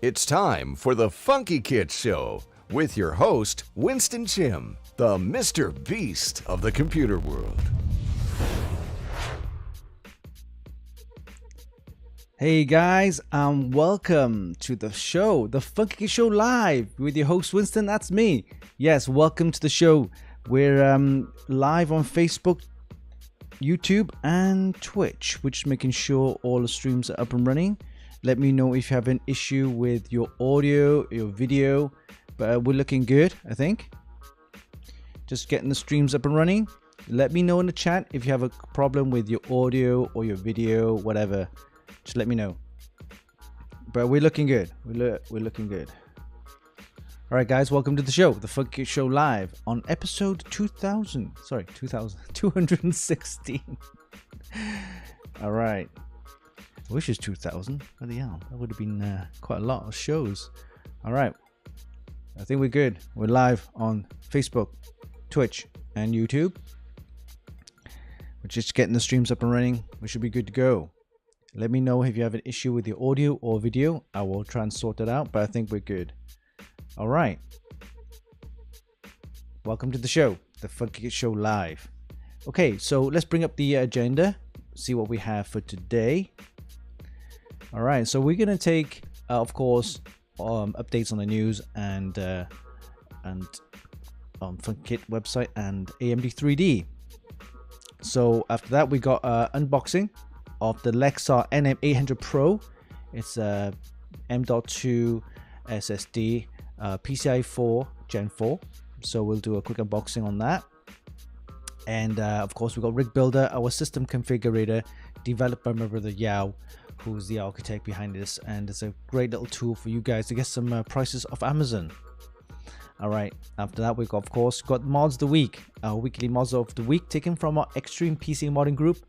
It's time for the Funkykit Show with your host, Winston Chim, the Mr. Beast of the computer world. Hey guys, welcome to the show, the Funkykit Show Live with your host Winston. That's me. Yes, welcome to the show. We're live on Facebook, YouTube, and Twitch, which is making sure all the streams are up and running. Let me know if you have an issue with your audio, your video, but we're looking good, I think. Just getting the streams up and running. Let me know in the chat if you have a problem with your audio or your video, whatever. Just let me know. But we're looking good. We're looking good. All right, guys, welcome to the show, the Funkykit Show Live on episode 216. All right. I wish it was 2000. Bloody hell, that would have been quite a lot of shows. All right. I think we're good. We're live on Facebook, Twitch, and YouTube. We're just getting the streams up and running. We should be good to go. Let me know if you have an issue with your audio or video. I will try and sort it out, but I think we're good. All right. Welcome to the show, the Funkykit Show Live. Okay, so let's bring up the agenda, see what we have for today. All right, so we're going to take, of course, updates on the news and Funkykit website and AMD 3D. So after that, we got unboxing of the Lexar NM800Pro. It's a M.2 SSD PCI Gen4. So we'll do a quick unboxing on that. And of course, we got Rig Builder, our system configurator, developed by my brother Yao, who's the architect behind this, and it's a great little tool for you guys to get some prices off Amazon. All right, after that we've got, of course, got mods of the week, our weekly mods of the week taken from our extreme PC modding group,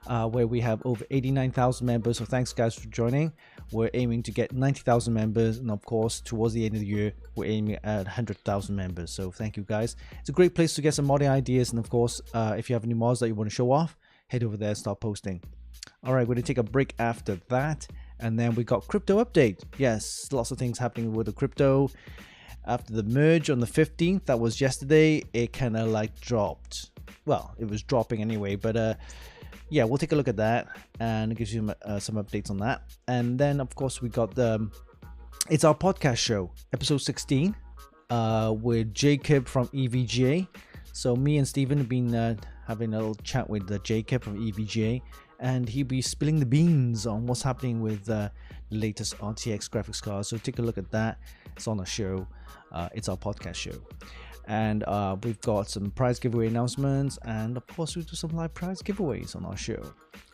where we have over 89,000 members. So thanks guys for joining. We're aiming to get 90,000 members, and of course towards the end of the year we're aiming at 100,000 members. So thank you guys. It's a great place to get some modding ideas, and of course if you have any mods that you want to show off, head over there and start posting. All right, we're going to take a break after that, and then we got crypto update. Yes, lots of things happening with the crypto. After the merge on the 15th, that was yesterday, it kind of like dropped. Well, it was dropping anyway, but yeah, we'll take a look at that and give you some updates on that. And then, of course, we got it's our podcast show, episode 16, with Jacob from EVGA. So me and Steven have been having a little chat with Jacob from EVGA, and he'll be spilling the beans on what's happening with the latest RTX graphics cards. So take a look at that. It's on our show. It's our podcast show. And we've got some prize giveaway announcements, and of course we'll do some live prize giveaways on our show.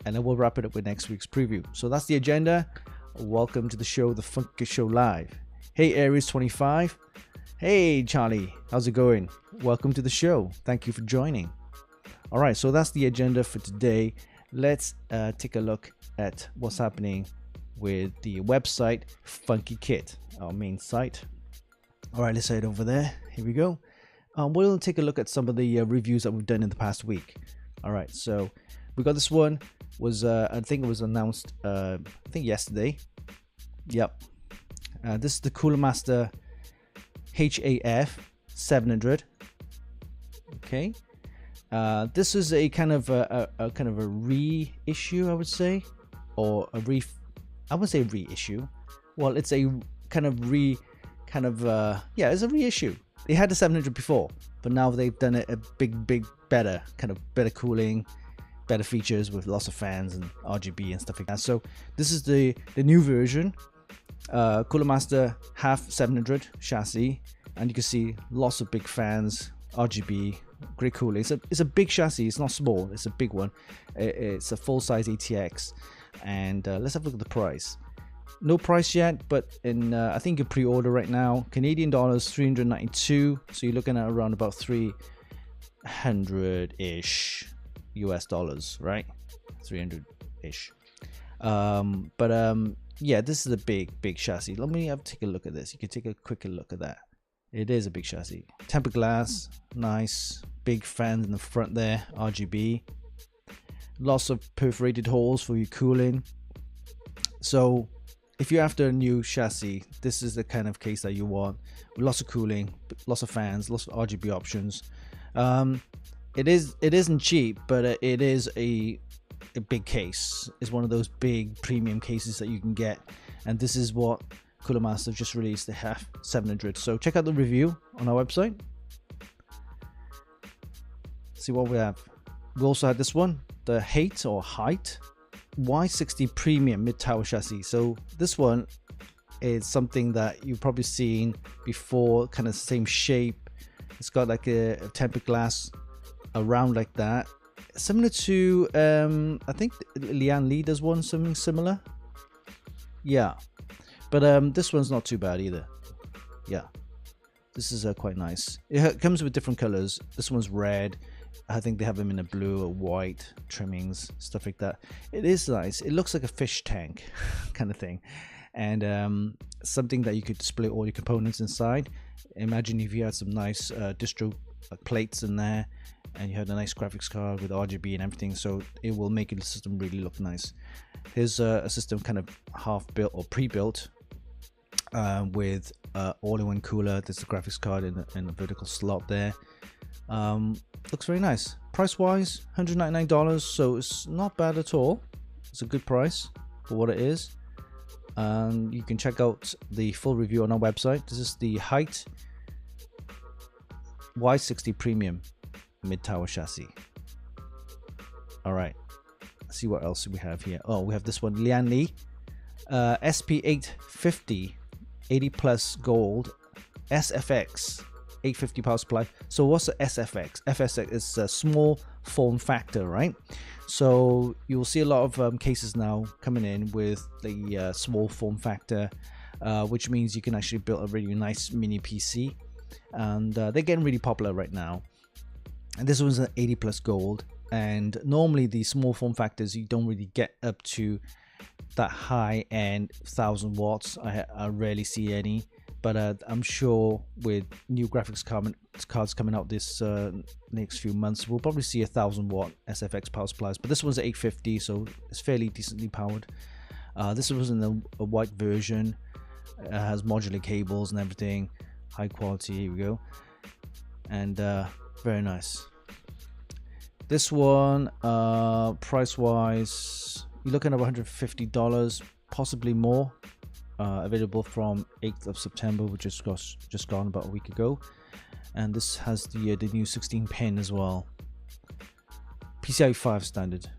And then we'll wrap it up with next week's preview. So that's the agenda. Welcome to the show, the Funkykit Show Live. Hey Aries 25. Hey Charlie, how's it going? Welcome to the show. Thank you for joining. All right, so that's the agenda for today. Let's take a look at what's happening with the website Funkykit, our main site. All right, let's head over there. Here we go. We'll take a look at some of the reviews that we've done in the past week. All right, so we got this one. Was I think it was announced I think yesterday. Yep. This is the Cooler Master HAF 700. Okay. This is a kind of a reissue, I would say, or I would say reissue. Well, it's a kind of yeah, it's a reissue. They had the 700 before, but now they've done it a big better, kind of better cooling, better features with lots of fans and RGB and stuff like that. So this is the new version, Cooler Master HAF 700 chassis, and you can see lots of big fans, RGB, great cooling. It's a big chassis. It's not small. It's a big one. It's a full-size ATX, and let's have a look at the price. No price yet, but in I think you pre-order right now. Canadian dollars 392. So you're looking at around about 300-ish US dollars, right? 300-ish. Yeah, this is a big chassis. Let me take a look at this. You can take a quicker look at that. It is a big chassis. Tempered glass, nice. Big fans in the front there, RGB. Lots of perforated holes for your cooling. So if you're after a new chassis, this is the kind of case that you want, with lots of cooling, lots of fans, lots of RGB options. It isn't cheap, but it is a big case. It's one of those big premium cases that you can get, and this is what Cooler Master just released, the HAF 700. So check out the review on our website. See what we have. We also had this one, the Height Y60 Premium Mid-Tower Chassis. So this one is something that you've probably seen before, kind of same shape. It's got like a tempered glass around like that, similar to I think Lian Li does one something similar. Yeah, but this one's not too bad either. Yeah, this is quite nice. It comes with different colors. This one's red. I think they have them in a blue or white trimmings, stuff like that. It is nice. It looks like a fish tank kind of thing, and something that you could display all your components inside. Imagine if you had some nice distro plates in there, and you had a nice graphics card with RGB and everything, so it will make the system really look nice. Here's a system kind of half built or pre-built with all-in-one cooler. There's the graphics card in a vertical slot there. Looks very nice. Price wise, $199, so it's not bad at all. It's a good price for what it is. You can check out the full review on our website. This is the Height Y60 Premium Mid-Tower Chassis. Alright, let's see what else we have here. Oh, we have this one, Lian Li SP850 80 plus gold SFX 850 power supply. So what's the SFX? FSX is a small form factor, right? So you'll see a lot of cases now coming in with the small form factor, which means you can actually build a really nice mini PC, and they're getting really popular right now. And this one's an 80 plus gold, and normally the small form factors you don't really get up to that high end 1000 watts. I rarely see any, but I'm sure with new graphics cards coming out this next few months, we'll probably see 1000 watt SFX power supplies. But this one's 850, so it's fairly decently powered. This was in a white version. It has modular cables and everything, high quality. Here we go, and very nice. This one, price wise, you're looking at $150, possibly more. Available from 8th of September, which is just gone about a week ago. And this has the new 16 pin as well, PCI 5 standard.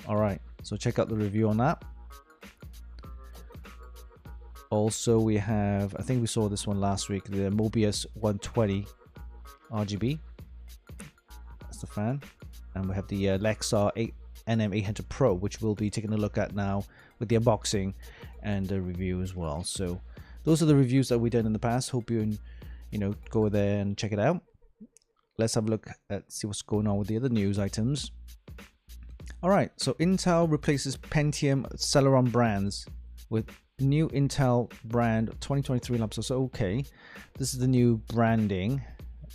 Alright, so check out the review on that. Also we have, I think we saw this one last week, the Mobius 120 RGB. That's the fan. And we have the Lexar NM800Pro, which we'll be taking a look at now with the unboxing and the review as well. So those are the reviews that we did in the past. Hope you go there and check it out. Let's have a look at see what's going on with the other news items. All right, so Intel replaces Pentium Celeron brands with new Intel brand 2023 laptops. So okay, this is the new branding.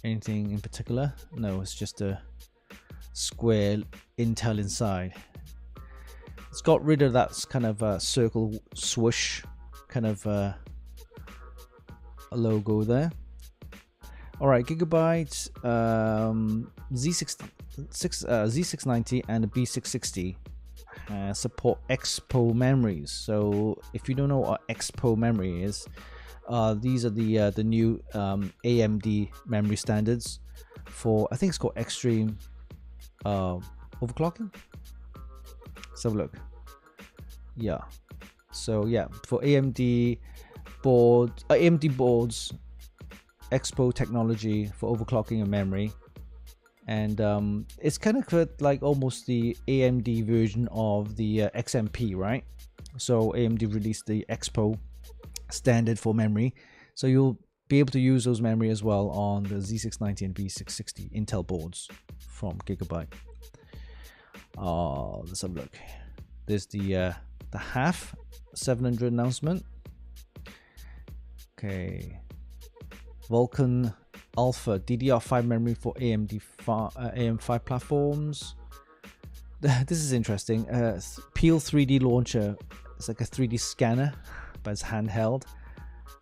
Anything in particular? No, it's just a square Intel inside. It's got rid of that kind of circle swoosh kind of a logo there. All right, Gigabyte Z690 and the B660 support expo memories. So if you don't know what expo memory is, these are the new AMD memory standards for, I think it's called extreme overclocking. Let's have a look. Yeah, so yeah, for AMD boards, expo technology for overclocking and memory. And it's kind of like almost the AMD version of the XMP, right? So AMD released the expo standard for memory, so you'll be able to use those memory as well on the Z690 and B660 Intel boards from Gigabyte. Let's have a look. There's the HAF 700 announcement. Okay, Vulkan Alpha DDR5 memory for AM5 platforms. This is interesting. Peel 3D launcher It's like a 3D scanner, but it's handheld.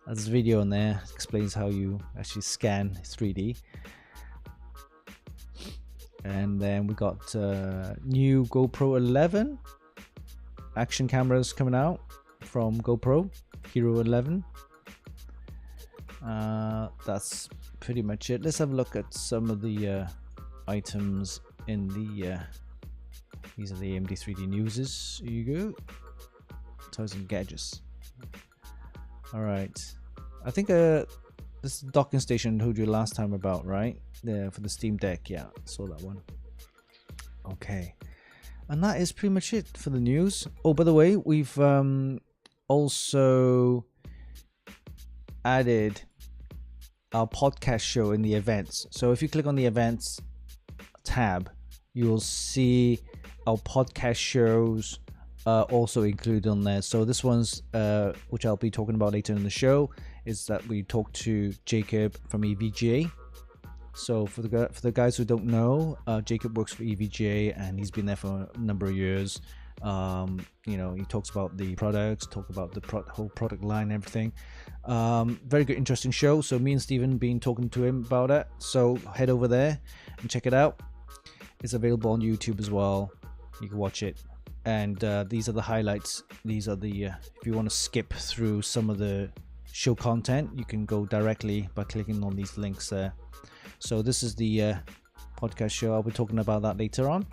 There's a video on there that explains how you actually scan 3D. And then we got new GoPro 11 action cameras coming out from GoPro Hero 11. That's pretty much it. Let's have a look at some of the items in the these are the AMD 3D newses. Here you go. Toys and gadgets. All right, I think this docking station I told you last time about, right? For the Steam Deck. Yeah, saw that one. Okay, and that is pretty much it for the news. Oh, by the way, we've also added our podcast show in the events. So if you click on the events tab, you will see our podcast shows also included on there. So this one's which I'll be talking about later in the show, is that we talked to Jacob from EVGA. So for the guys who don't know, Jacob works for EVGA and he's been there for a number of years. You know, he talks about the products, talk about the whole product line and everything. Very good, interesting show. So me and Steven been talking to him about it. So head over there and check it out. It's available on YouTube as well. You can watch it. And these are the highlights. These are the if you want to skip through some of the show content, you can go directly by clicking on these links there. So this is the podcast show. I'll be talking about that later on.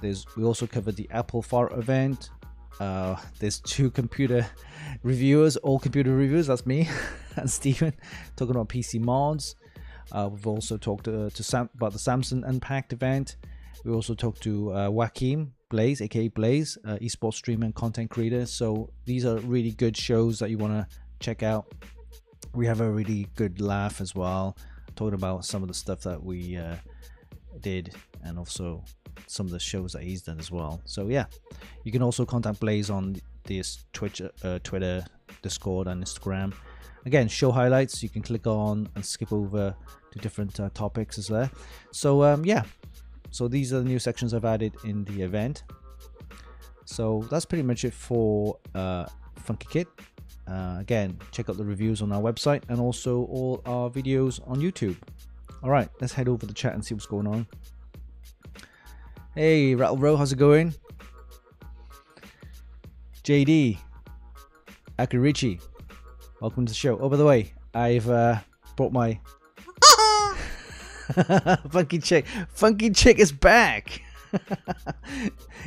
We also covered the Apple Far event. There's two computer reviewers, all computer reviewers. That's me and Steven, talking about PC mods. We've also talked about the Samsung Unpacked event. We also talked to Joaquin Blaze, aka Blaze, esports streamer and content creator. So these are really good shows that you want to check out. We have a really good laugh as well, talking about some of the stuff that we did, and also some of the shows that he's done as well. So yeah, you can also contact Blaze on this Twitter, Discord, and Instagram. Again, show highlights you can click on and skip over to different topics is there. So yeah, so these are the new sections I've added in the event. So that's pretty much it for Funkykit. Again, check out the reviews on our website and also all our videos on YouTube. All right, let's head over the chat and see what's going on. Hey, Rattle Row, how's it going? JD, Akarichi, welcome to the show. Oh, by the way, I've brought my Funky Chick is back.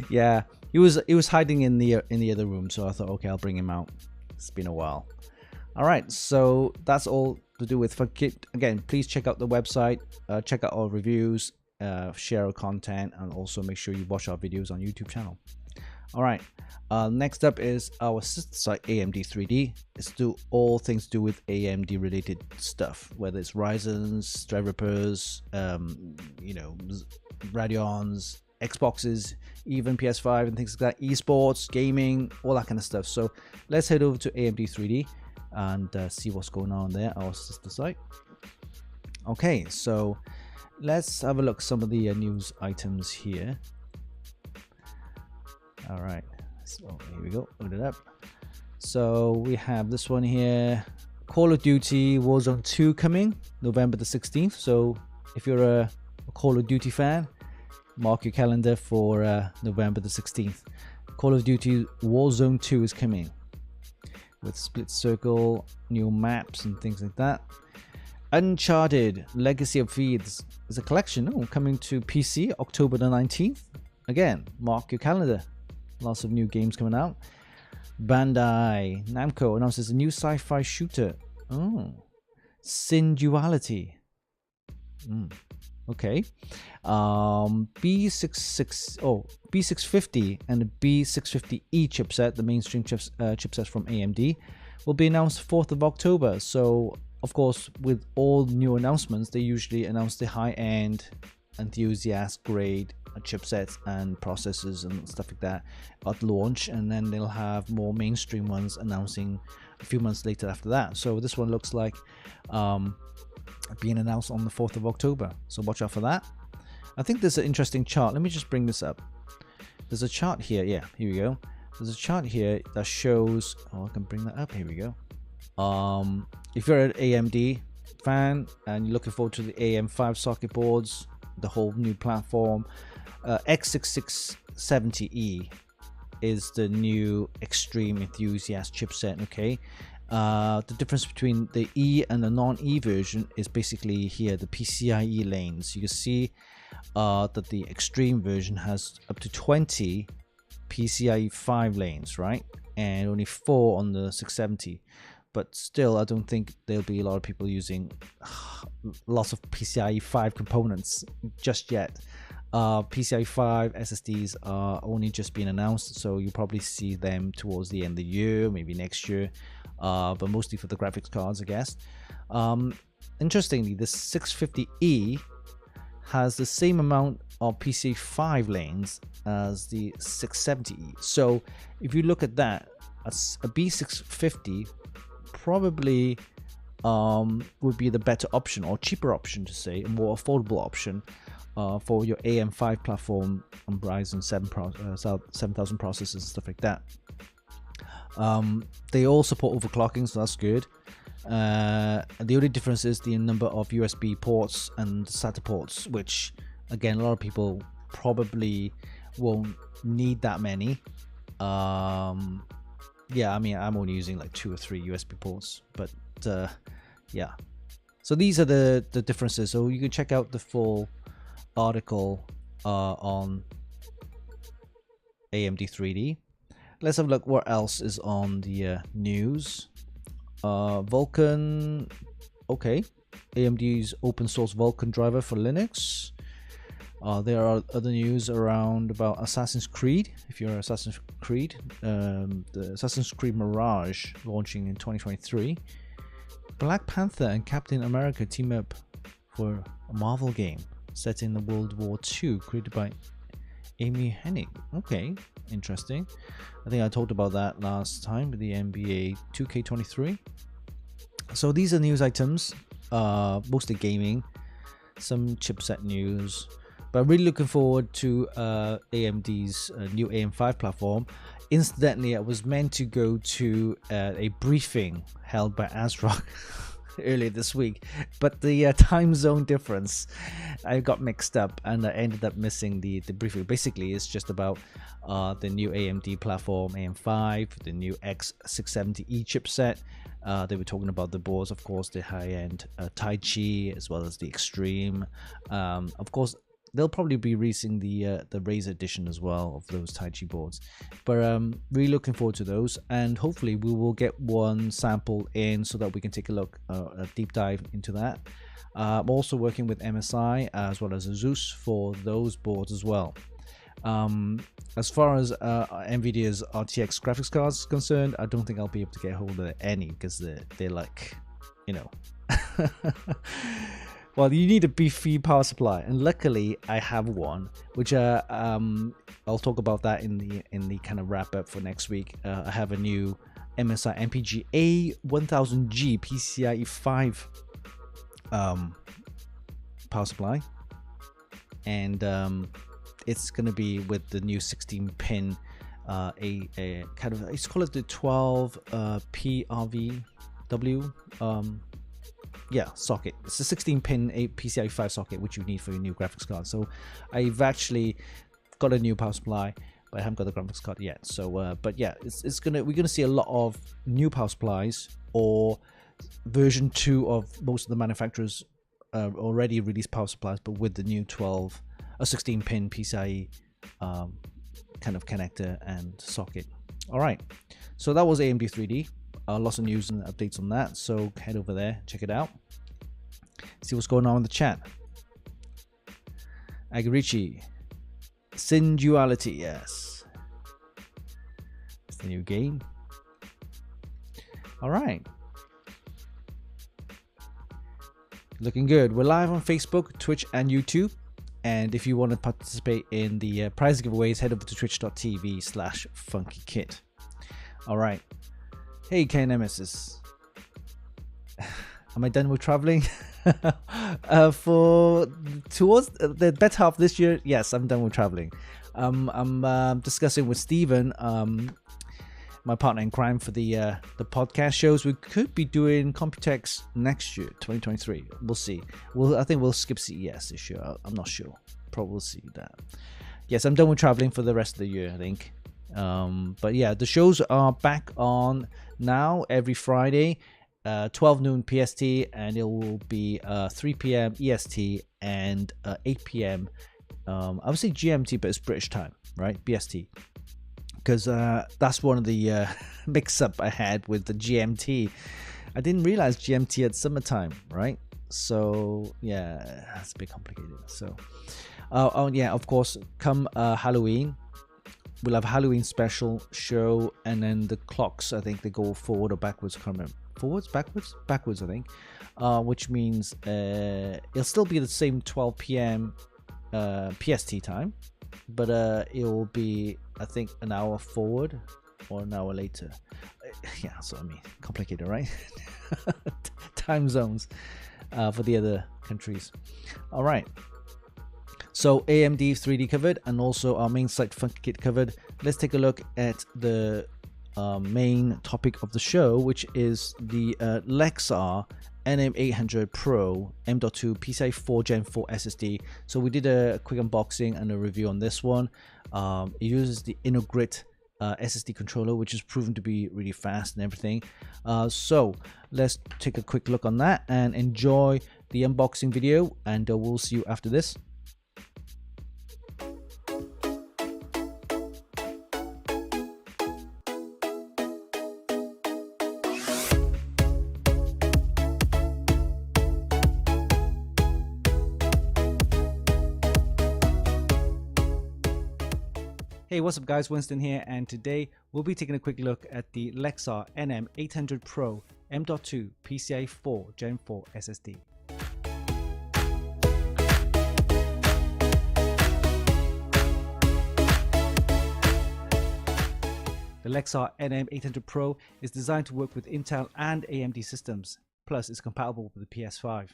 Yeah, he was hiding in the other room, so I thought, okay, I'll bring him out. It's been a while. All right, so that's all to do with Funkykit. Again, please check out the website, check out our reviews, share our content, and also make sure you watch our videos on YouTube channel. All right, next up is our sister site, AMD 3D. It's all things to do with AMD related stuff, whether it's Ryzen's, Threadrippers, you know, Radeons, Xboxes, even PS5 and things like that, esports, gaming, all that kind of stuff. So let's head over to AMD 3D and see what's going on there, our sister site. Okay, so let's have a look at some of the news items here. All right, so here we go, load it up. So we have this one here, Call of Duty Warzone 2 coming November the 16th. So if you're a Call of Duty fan, mark your calendar for November the 16th. Call of Duty Warzone 2 is coming with split circle, new maps and things like that. Uncharted Legacy of Thieves is a collection coming to PC October the 19th. Again, mark your calendar. Lots of new games coming out. Bandai Namco announces a new sci-fi shooter. Oh, Sin Duality. Okay. B650 and the B650E chipset, the mainstream chipsets from AMD, will be announced 4th of October. So, of course, with all new announcements, they usually announce the high-end, enthusiast grade chipsets and processors and stuff like that at launch, and then they'll have more mainstream ones announcing a few months later after that. So this one looks like being announced on the 4th of October, so watch out for that. I think there's an interesting chart. Let me just bring this up. There's a chart here. Yeah, here we go. there's a chart here that shows, oh, I can bring that up, here we go. If you're an AMD fan and you're looking forward to the AM5 socket boards, the whole new platform, X6670E is the new extreme enthusiast chipset. Okay, the difference between the E and the non-E version is basically here, the PCIe lanes. You can see that the extreme version has up to 20 PCIe 5 lanes, right, and only 4 on the 670. But still, I don't think there'll be a lot of people using lots of PCIe 5 components just yet. PCIe 5 SSDs are only just being announced, so you'll probably see them towards the end of the year, maybe next year, but mostly for the graphics cards, I guess. Interestingly, the 650E has the same amount of PCIe 5 lanes as the 670E. So if you look at that, a B650 probably would be the better option, or cheaper option to say, a more affordable option for your AM5 platform on Ryzen 7000 processors and stuff like that. They all support overclocking, so that's good. The only difference is the number of USB ports and SATA ports, which again, a lot of people probably won't need that many. Yeah, I mean, I'm only using like 2 or 3 USB ports, but yeah. So these are the differences. So you can check out the full article on AMD 3D. Let's have a look what else is on the news. Vulkan, okay. AMD's open source Vulkan driver for Linux. There are other news around about Assassin's Creed. If you're Assassin's Creed, the Assassin's Creed Mirage launching in 2023. Black Panther and Captain America team up for a Marvel game set in the World War II, created by Amy Hennig. Okay, interesting. I think I talked about that last time with the NBA 2K23. So these are news items, mostly gaming, some chipset news. But I'm really looking forward to AMD's new AM5 platform. Incidentally, I was meant to go to a briefing held by ASRock earlier this week, but the time zone difference, I got mixed up and I ended up missing the briefing. Basically, it's just about the new AMD platform, AM5, the new X670E chipset. They were talking about the boards, of course, the high-end Tai Chi, as well as the Extreme. Of course, they'll probably be releasing the Razer edition as well of those Tai Chi boards, but really looking forward to those, and hopefully we will get one sample in so that we can take a look, a deep dive into that. I'm also working with MSI as well as Asus for those boards as well. As far as Nvidia's RTX graphics cards is concerned, I don't think I'll be able to get hold of any, because they're like, you know, well, you need a beefy power supply, and luckily I have one, which I'll talk about that in the kind of wrap up for next week. I have a new MSI MPG A1000G PCIe 5 power supply, and it's gonna be with the new 16-pin a kind of, let's call it the 12 PRVW yeah, socket. It's a 16-pin PCIe 5 socket, which you need for your new graphics card. So I've actually got a new power supply, but I haven't got the graphics card yet. So but yeah, we're gonna see a lot of new power supplies, or version 2 of most of the manufacturers already released power supplies, but with the new 16-pin PCIe kind of connector and socket. All right, so that was AMD 3D. Lots of news and updates on that, so head over there, check it out, see what's going on in the chat. Agarichi, Sin Duality, yes, it's the new game. All right, looking good. We're live on Facebook, Twitch, and YouTube. And if you want to participate in the prize giveaways, head over to twitch.tv/Funkykit. All right. Hey, KNemesis. Am I done with traveling? For towards the better half of this year, yes, I'm done with traveling. I'm discussing with Steven, my partner in crime for the podcast shows. We could be doing Computex next year, 2023. We'll see. I think we'll skip CES this year. I'm not sure. Probably we'll see that. Yes, I'm done with traveling for the rest of the year, I think. But yeah, the shows are back on now every Friday, 12 noon PST, and it will be 3 p.m. EST and 8 p.m. I would say GMT, but it's British time, right? BST. Because that's one of the mix-up I had with the GMT. I didn't realize GMT at summertime, right? So yeah, it's a bit complicated. So, oh yeah, of course, come Halloween, we'll have a Halloween special show, and then the clocks, I think they go forward or backwards. I can't remember. Forwards, backwards, I think. Which means it'll still be the same 12 p.m. PST time, but it will be, I think, an hour forward or an hour later. Yeah, that's what I mean. Complicated, right? Time zones for the other countries. All right. So AMD 3D covered, and also our main site Funkykit covered. Let's take a look at the main topic of the show, which is the Lexar NM800Pro M.2 PCI 4 Gen4 SSD. So we did a quick unboxing and a review on this one. It uses the InnoGrit SSD controller, which is proven to be really fast and everything. So let's take a quick look on that and enjoy the unboxing video, and we'll see you after this. Hey, what's up guys, Winston here, and today we'll be taking a quick look at the Lexar NM800Pro M.2 PCI 4 Gen4 SSD. The Lexar NM800Pro is designed to work with Intel and AMD systems, plus it's compatible with the PS5.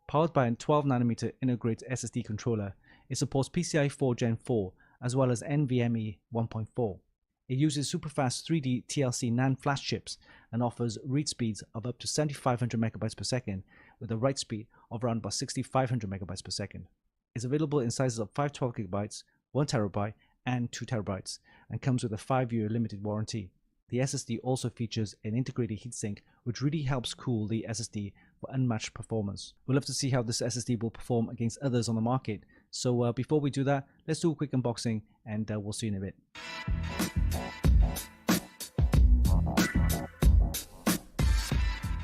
Powered by a 12nm InnoGrit SSD controller, it supports PCI 4 Gen4 as well as NVMe 1.4. It uses superfast 3D TLC NAND flash chips and offers read speeds of up to 7500 megabytes per second with a write speed of around about 6500 megabytes per second. It's available in sizes of 512 gigabytes, 1 terabyte, and 2 terabytes, and comes with a 5-year limited warranty. The SSD also features an integrated heatsink, which really helps cool the SSD for unmatched performance. We'll have to see how this SSD will perform against others on the market. So before we do that, let's do a quick unboxing, and we'll see you in a bit.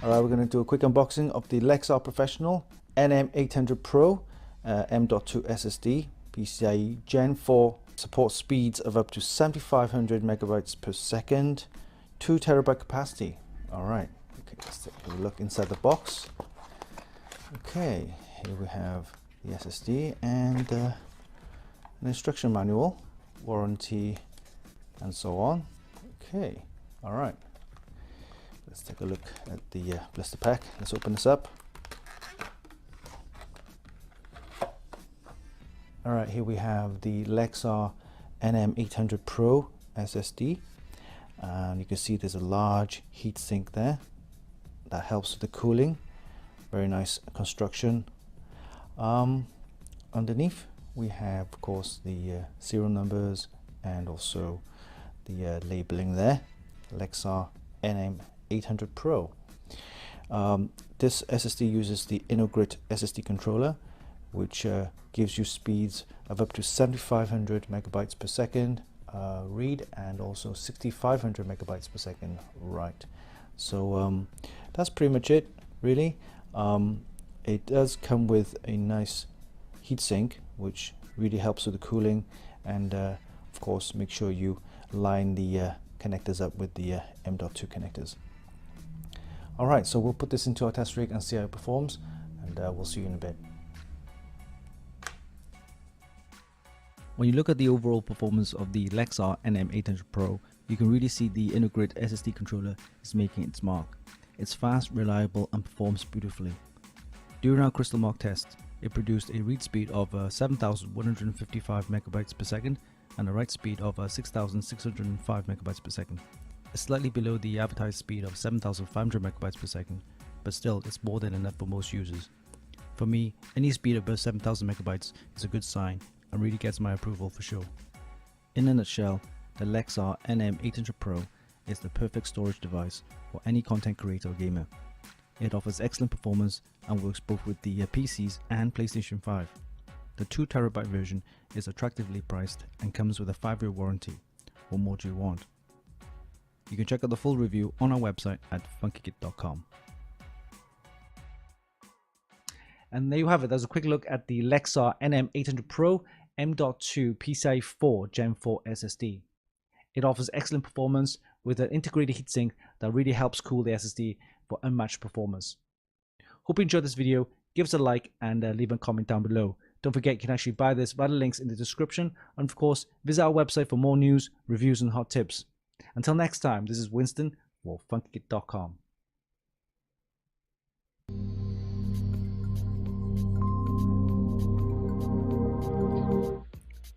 Alright, we're going to do a quick unboxing of the Lexar Professional NM800Pro M.2 SSD PCI Gen4. Supports speeds of up to 7500 megabytes per second, 2 terabyte capacity. Alright, okay, let's take a look inside the box. Okay, here we have the SSD and an instruction manual, warranty, and so on. Okay, alright. Let's take a look at the blister pack. Let's open this up. Alright, here we have the Lexar NM800Pro SSD, and you can see there's a large heatsink there that helps with the cooling. Very nice construction. Underneath we have, of course, the serial numbers and also the labeling there, Lexar NM800Pro. This SSD uses the InnoGrit SSD controller, which gives you speeds of up to 7500 megabytes per second read and also 6500 megabytes per second write. So that's pretty much it, really. It does come with a nice heatsink, which really helps with the cooling, and of course make sure you line the connectors up with the M.2 connectors. Alright, so we'll put this into our test rig and see how it performs, and we'll see you in a bit. When you look at the overall performance of the Lexar NM800Pro, you can really see the InnoGrit SSD controller is making its mark. It's fast, reliable, and performs beautifully. During our crystal mark test, it produced a read speed of 7,155 megabytes per second and a write speed of 6,605 megabytes per second. It's slightly below the advertised speed of 7,500 megabytes per second, but still it's more than enough for most users. For me, any speed above 7,000 megabytes is a good sign and really gets my approval for sure. In a nutshell, the Lexar NM800Pro is the perfect storage device for any content creator or gamer. It offers excellent performance and works both with the PCs and PlayStation 5. The 2TB version is attractively priced and comes with a 5-year warranty. What more do you want? You can check out the full review on our website at funkykit.com. And there you have it. There's a quick look at the Lexar NM800Pro M.2 PCI 4 Gen4 SSD. It offers excellent performance with an integrated heatsink that really helps cool the SSD for unmatched performance. Hope you enjoyed this video. Give us a like and leave a comment down below. Don't forget you can actually buy this via the links in the description, and of course visit our website for more news, reviews and hot tips. Until next time, this is Winston for Funkykit.com.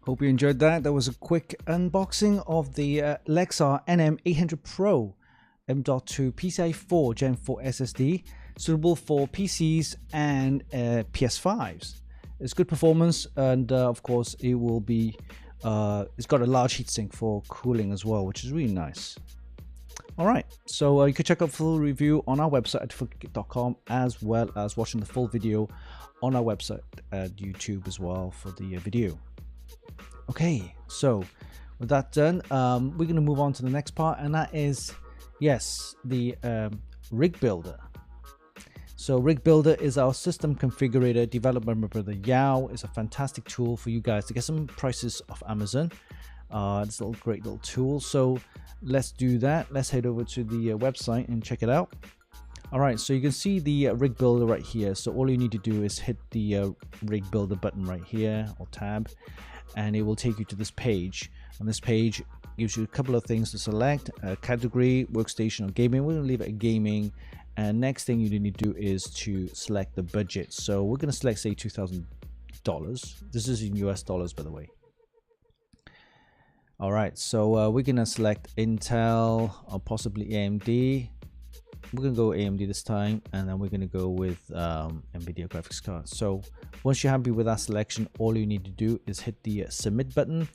Hope you enjoyed that. That was a quick unboxing of the Lexar NM800Pro M.2 PCI 4 Gen4 SSD, suitable for PCs and PS5s. It's good performance, and of course it will be it's got a large heatsink for cooling as well, which is really nice. Alright, so you can check out full review on our website at funkykit.com, as well as watching the full video on our website at YouTube as well for the video. Okay, so with that done, we're going to move on to the next part, and that is, yes, the rig builder. So Rig Builder is our system configurator developed by my brother Yao. It's a fantastic tool for you guys to get some prices off Amazon. It's a great little tool. So let's do that. Let's head over to the website and check it out. All right, so you can see the Rig Builder right here. So all you need to do is hit the Rig Builder button right here, or tab, and it will take you to this page. On this page gives you a couple of things to select: category, workstation, or gaming. We're going to leave it at gaming. And next thing you need to do is to select the budget. So we're going to select, say, $2,000. This is in US dollars, by the way. All right, so we're going to select Intel or possibly AMD. We're going to go AMD this time, and then we're going to go with Nvidia graphics card. So once you're happy with that selection, all you need to do is hit the submit button,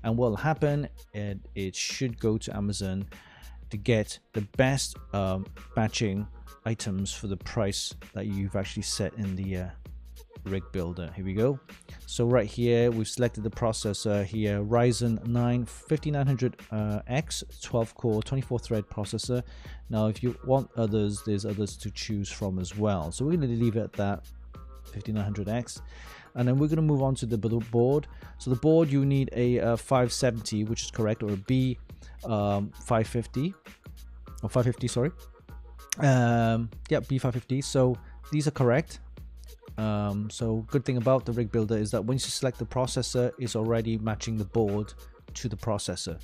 and what will happen, it should go to Amazon to get the best batching items for the price that you've actually set in the Rig Builder. Here we go. So right here we've selected the processor here, Ryzen 9 5900X 12-core 24-thread processor. Now if you want others, there's others to choose from as well, so we're going to leave it at that 5900X. And then we're going to move on to the board. So the board, you need a 570, which is correct, or a B 550 or 550, sorry. Yeah, B550. So these are correct. So good thing about the Rig Builder is that once you select the processor, it's already matching the board to the processor.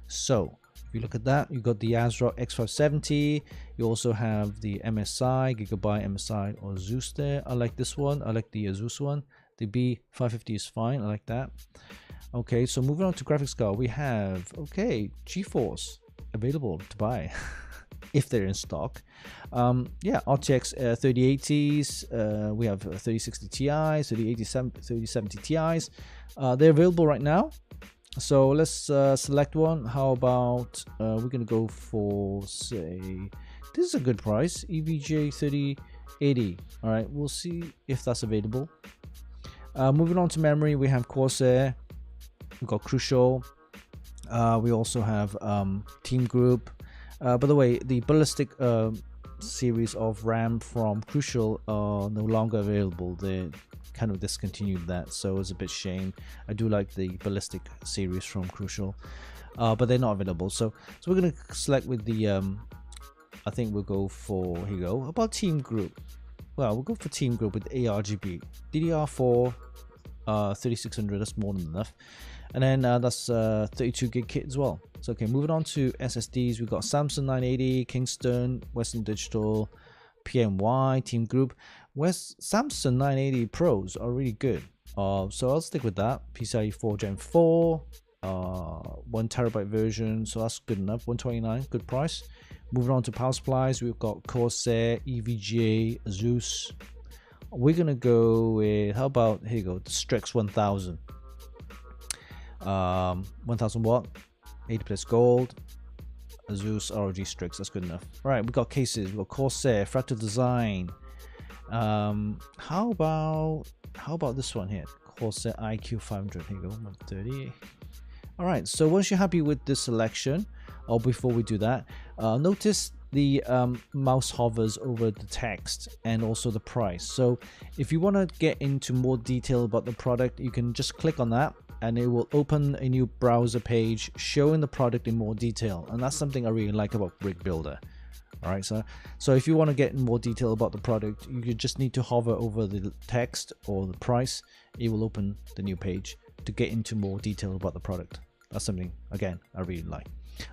So if you look at that, you've got the ASRock X570. You also have the MSI, Gigabyte MSI, or Zeus there. I like this one. I like the Zeus one. The B550 is fine. I like that. Okay, so moving on to graphics card, we have, okay, GeForce available to buy if they're in stock. Yeah, RTX 3080s, we have 3060 Ti's, 3070 Ti's. They're available right now. So let's select one. How about we're gonna go for, say, this is a good price, EVGA 3080. All right, we'll see if that's available. Moving on to memory, we have Corsair, we've got Crucial, we also have Team Group. By the way, the Ballistic series of RAM from Crucial are no longer available. They kind of discontinued that, so it's a bit shame. I do like the Ballistic series from Crucial, but they're not available. So we're gonna select with the I think we'll go for, here you go. How about Team Group? Well, we'll go for Team Group with ARGB, DDR4, 3600, that's more than enough. And then that's 32 gig kit as well. So okay, moving on to SSDs, we've got Samsung 980, Kingston, Western Digital, PNY, Team Group. Samsung 980 Pros are really good. So I'll stick with that. PCI Gen4, 1TB version, so that's good enough. 129, good price. Moving on to power supplies, we've got Corsair, EVGA, Asus. We're gonna go with, how about, here you go, the Strix 1000. 1000 watt, 80 plus gold, Asus ROG Strix, that's good enough. All right, we got cases, we got Corsair, Fractal Design. How about this one here, Corsair IQ 500. Here you go, 130. All right, so once you're happy with this selection, or before we do that, notice the mouse hovers over the text and also the price. So if you want to get into more detail about the product, you can just click on that and it will open a new browser page showing the product in more detail. And that's something I really like about Rig Builder. All right, so if you want to get in more detail about the product, you just need to hover over the text or the price. It will open the new page to get into more detail about the product. That's something, again, I really like.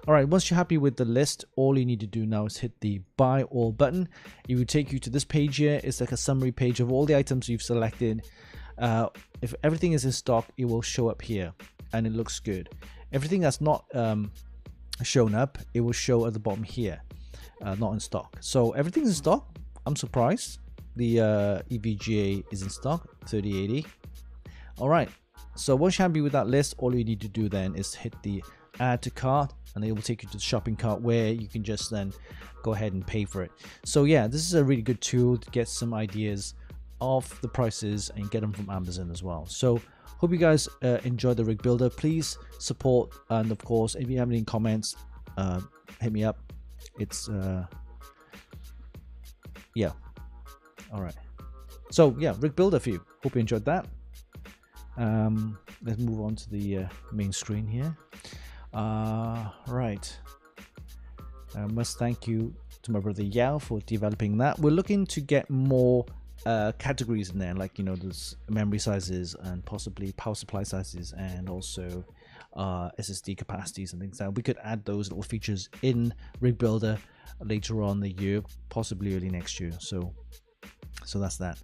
All right, once you're happy with the list, all you need to do now is hit the buy all button. It will take you to this page here. It's like a summary page of all the items you've selected. If everything is in stock, it will show up here and it looks good. Everything that's not shown up, it will show at the bottom here, not in stock. So everything's in stock. I'm surprised. The EVGA is in stock, 3080. All right, so once you're happy with that list, all you need to do then is hit the add to cart, and it will take you to the shopping cart where you can just then go ahead and pay for it. So yeah, this is a really good tool to get some ideas of the prices and get them from Amazon as well. So hope you guys enjoy the Rig Builder. Please support, and of course, if you have any comments, hit me up. It's yeah, all right. So yeah, Rig Builder for you. Hope you enjoyed that. Let's move on to the main screen here. Right. I must thank you to my brother Yao for developing that. We're looking to get more categories in there, like, you know, there's memory sizes and possibly power supply sizes, and also SSD capacities and things like that. We could add those little features in Rig Builder later on the year, possibly early next year. So that's that.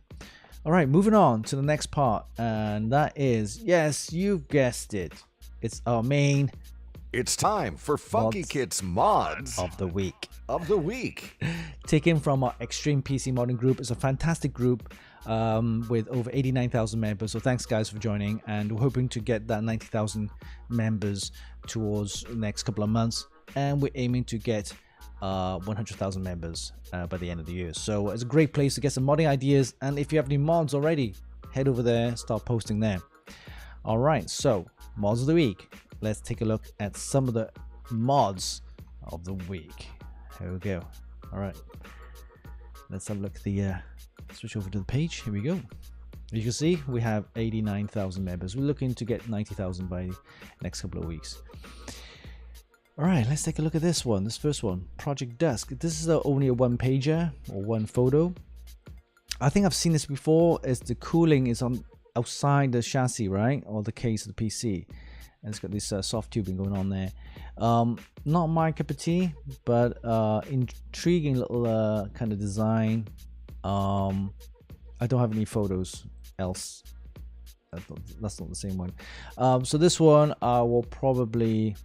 All right, moving on to the next part, and that is, yes, you've guessed it, it's our main. It's time for Funkykit's mods of the week. Taken from our Extreme PC Modding group. It's a fantastic group with over 89,000 members. So thanks guys for joining, and we're hoping to get that 90,000 members towards the next couple of months, and we're aiming to get 100,000 members by the end of the year. So it's a great place to get some modding ideas, and if you have any mods already, head over there, start posting there. All right, so mods of the week. Let's take a look at some of the mods of the week. Here we go. All right, let's have a look at the switch over to the page. Here we go. You can see we have 89,000 members. We're looking to get 90,000 by the next couple of weeks. All right, let's take a look at this one. This first one, Project Dusk. This is only a one pager or one photo. I think I've seen this before. As the cooling is on outside the chassis, right, or the case of the PC. And it's got this soft tubing going on there. Not my cup of tea, but intriguing little kind of design. I don't have any photos else. That's not the same one. So this one I will probably,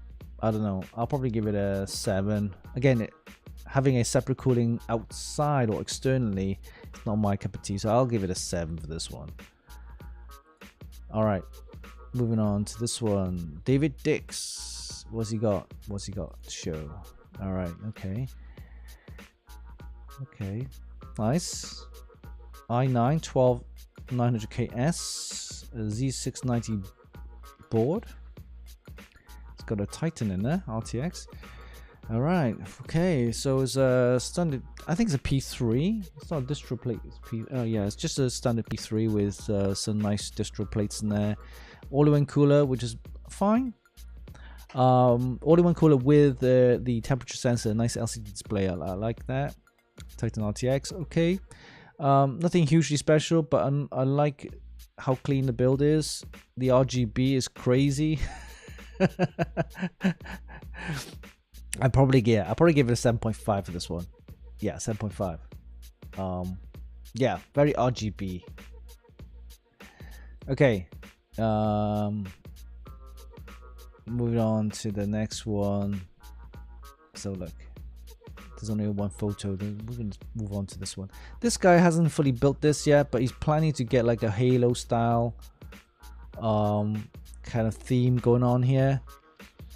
I don't know, I'll probably give it a 7. Again, having a separate cooling outside or externally, it's not my cup of tea, so I'll give it a 7 for this one. All right. Moving on to this one, David Dix. What's he got? What's he got to show? All right, okay. Okay, nice. i9 12900KS, a Z690 board. It's got a Titan in there, RTX. All right, okay. So it's a standard. I think it's a P3. It's not a distro plate. It's yeah, it's just a standard P3 with some nice distro plates in there. All-in-one cooler, which is fine. All-in-one cooler with the temperature sensor, nice LCD display. I like that. Titan RTX, okay. Nothing hugely special, but I like how clean the build is. The RGB is crazy. I'll probably give it a 7.5 for this one. Yeah, 7.5. Yeah, very RGB. Okay. Moving on to the next one. So look, there's only one photo. We're gonna move on to this one. This guy hasn't fully built this yet, but he's planning to get like a Halo style kind of theme going on here,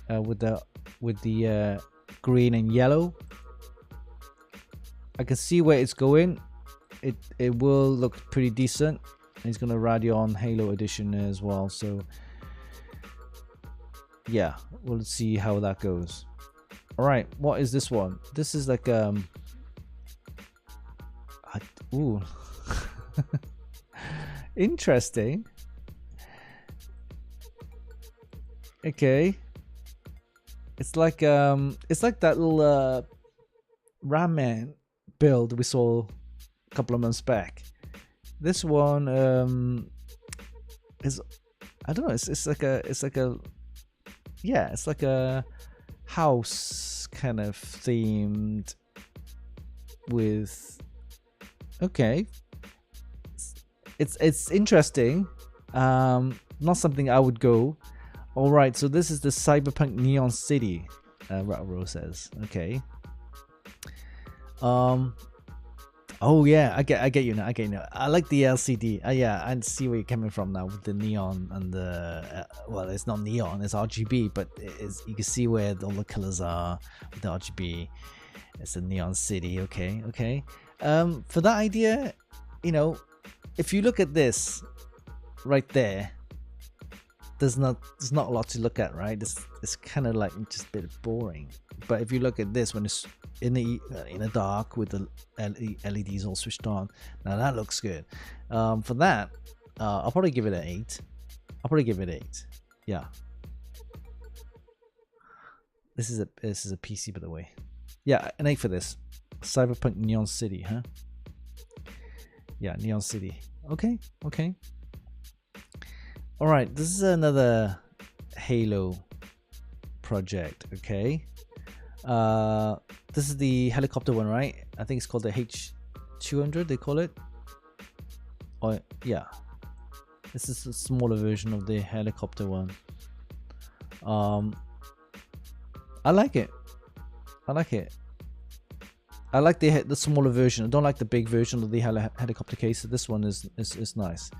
with the green and yellow. I can see where it's going. It will look pretty decent. He's gonna Radeon Halo edition as well, so yeah, we'll see how that goes. All right, what is this one? This is like ooh, interesting. Okay, it's like that little ramen build we saw a couple of months back. This one is, I don't know, it's like a house kind of themed with, okay, it's interesting. Not something I would go. All right, so this is the Cyberpunk Neon City, Ratro says. Okay. Oh yeah, I get you now. I like the LCD. Yeah, I see where you're coming from now with the neon and the well, it's not neon, it's RGB, but you can see where all the colors are with the RGB. It's a Neon City. Okay. For that idea, you know, if you look at this right there, there's not a lot to look at, right? It's kind of like just a bit boring. But if you look at this when it's in the dark with the LEDs all switched on, now that looks good. For that, I'll probably give it an 8. Yeah. This is a PC, by the way. Yeah, an 8 for this. Cyberpunk Neon City, huh? Yeah, Neon City. Okay. All right, this is another Halo project. Okay. This is the helicopter one, right? I think it's called the H200, they call it. Oh yeah, this is a smaller version of the helicopter one. I like it. I like the smaller version. I don't like the big version of the helicopter case. So this one is nice.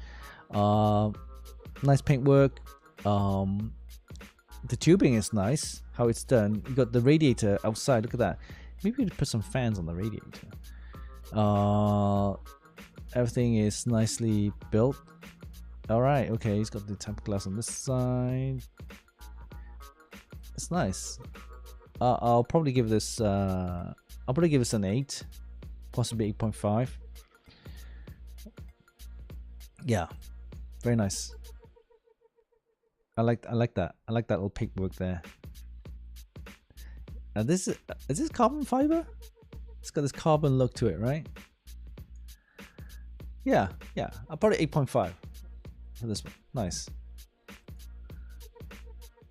Nice paintwork. The tubing is nice, how it's done. You got the radiator outside. Look at that. Maybe we could put some fans on the radiator. Everything is nicely built. All right. Okay. He's got the tempered glass on this side. It's nice. I'll probably give this. I'll probably give this an 8, possibly 8.5. Yeah. Very nice. I like that. I like that little paintwork there. Now is this carbon fiber? It's got this carbon look to it, right? Yeah. I'll probably 8.5 for this one. Nice.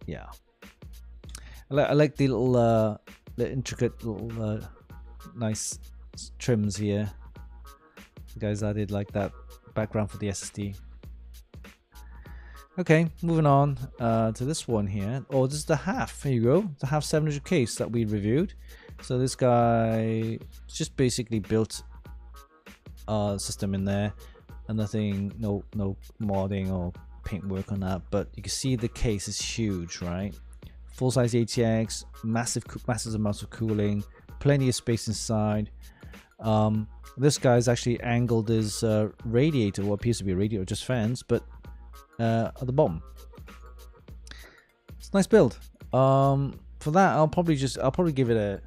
Yeah. I like the little the intricate little nice trims here. The guys added like that background for the SSD. Okay, moving on to this one here. Oh, this is the half. Here you go. The half 700 case that we reviewed. So this guy just basically built a system in there, and nothing, no modding or paintwork on that. But you can see the case is huge, right? Full size ATX, massive amounts of cooling, plenty of space inside. This guy's actually angled his radiator, what appears to be a radiator, just fans, but at the bottom. It's a nice build. For that, I'll probably give it a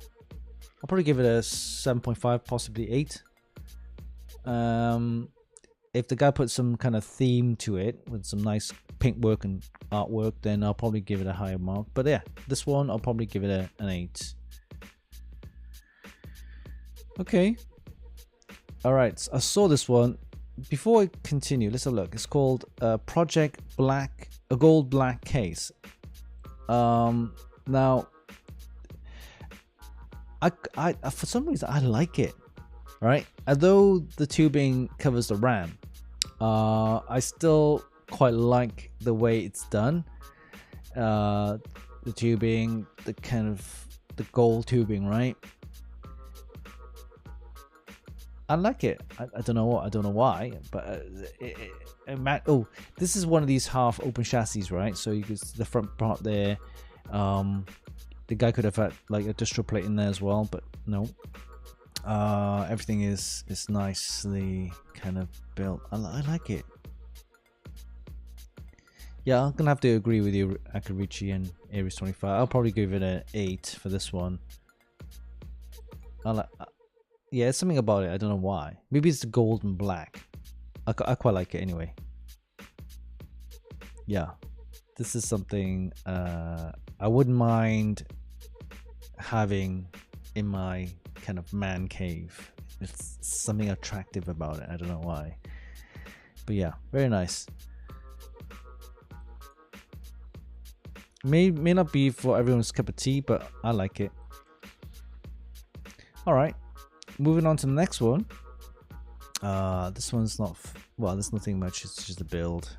7.5, possibly 8. If the guy puts some kind of theme to it with some nice paintwork and artwork, then I'll probably give it a higher mark. But yeah, this one I'll probably give it an 8. Okay. All right, I saw this one before I continue, let's have a look. It's called Project Black, a gold black case. Now, I for some reason I like it, right? Although the tubing covers the RAM, I still quite like the way it's done. The tubing, the kind of the gold tubing, right? I like it. I don't know what. I don't know why, but oh, this is one of these half open chassis, right? So you can the front part there. The guy could have had like a distro plate in there as well, but no. Everything is nicely kind of built. I like it. Yeah, I'm gonna have to agree with you, Akarichi and Aries 25. I'll probably give it an 8 for this one. Yeah, it's something about it. I don't know why. Maybe it's the gold and black. I quite like it anyway. Yeah, this is something I wouldn't mind having in my kind of man cave. It's something attractive about it. I don't know why. But yeah, very nice. May not be for everyone's cup of tea, but I like it. Alright, moving on to the next one. This one's not well, there's nothing much, it's just a build.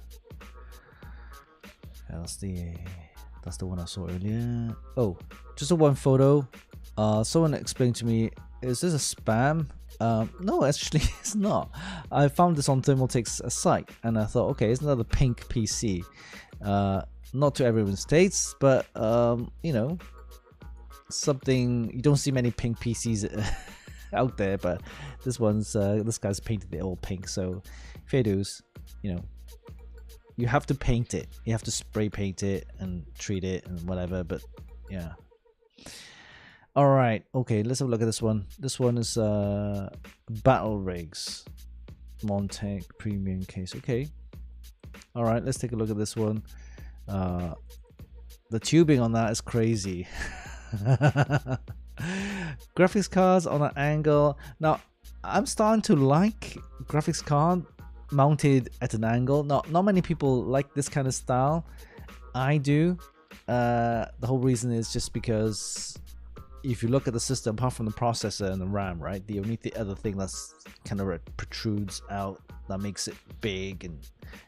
That's the one I saw earlier. Oh, just a one photo. Someone explained to me, is this a spam? No, actually it's not. I found this on Thermaltake's site and I thought, okay, it's another pink PC. Not to everyone's tastes, but you know, something you don't see many pink PCs out there, but this guy's painted it all pink, so fair dues, you know. You have to paint it, you have to spray paint it and treat it and whatever, but yeah. Alright, okay, let's have a look at this one. This one is Battle Rigs Montec premium case. Okay. Alright, let's take a look at this one. The tubing on that is crazy. Graphics cards on an angle. Now, I'm starting to like graphics card mounted at an angle. Not many people like this kind of style. I do. The whole reason is just because if you look at the system, apart from the processor and the RAM, right, the only other thing that's kind of protrudes out that makes it big and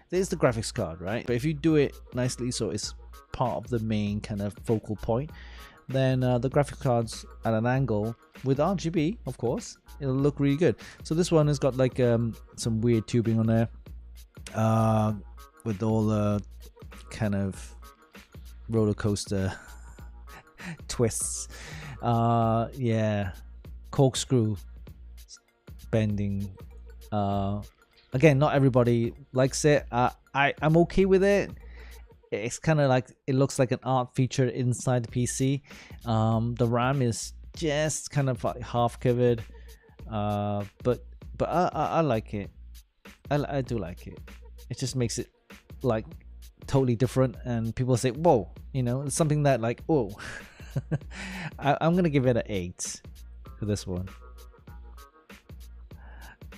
there's the graphics card, right? But if you do it nicely so it's part of the main kind of focal point, then the graphics cards at an angle with RGB, of course, it'll look really good. So this one has got like some weird tubing on there with all the kind of roller coaster twists. Yeah, corkscrew bending. Again, not everybody likes it. I'm okay with it. It's kind of like, it looks like an art feature inside the PC. The RAM is just kind of like half covered, but I like it. I do like it. It just makes it like totally different, and people say, whoa, you know, it's something that like, whoa. I'm gonna give it an 8 for this one.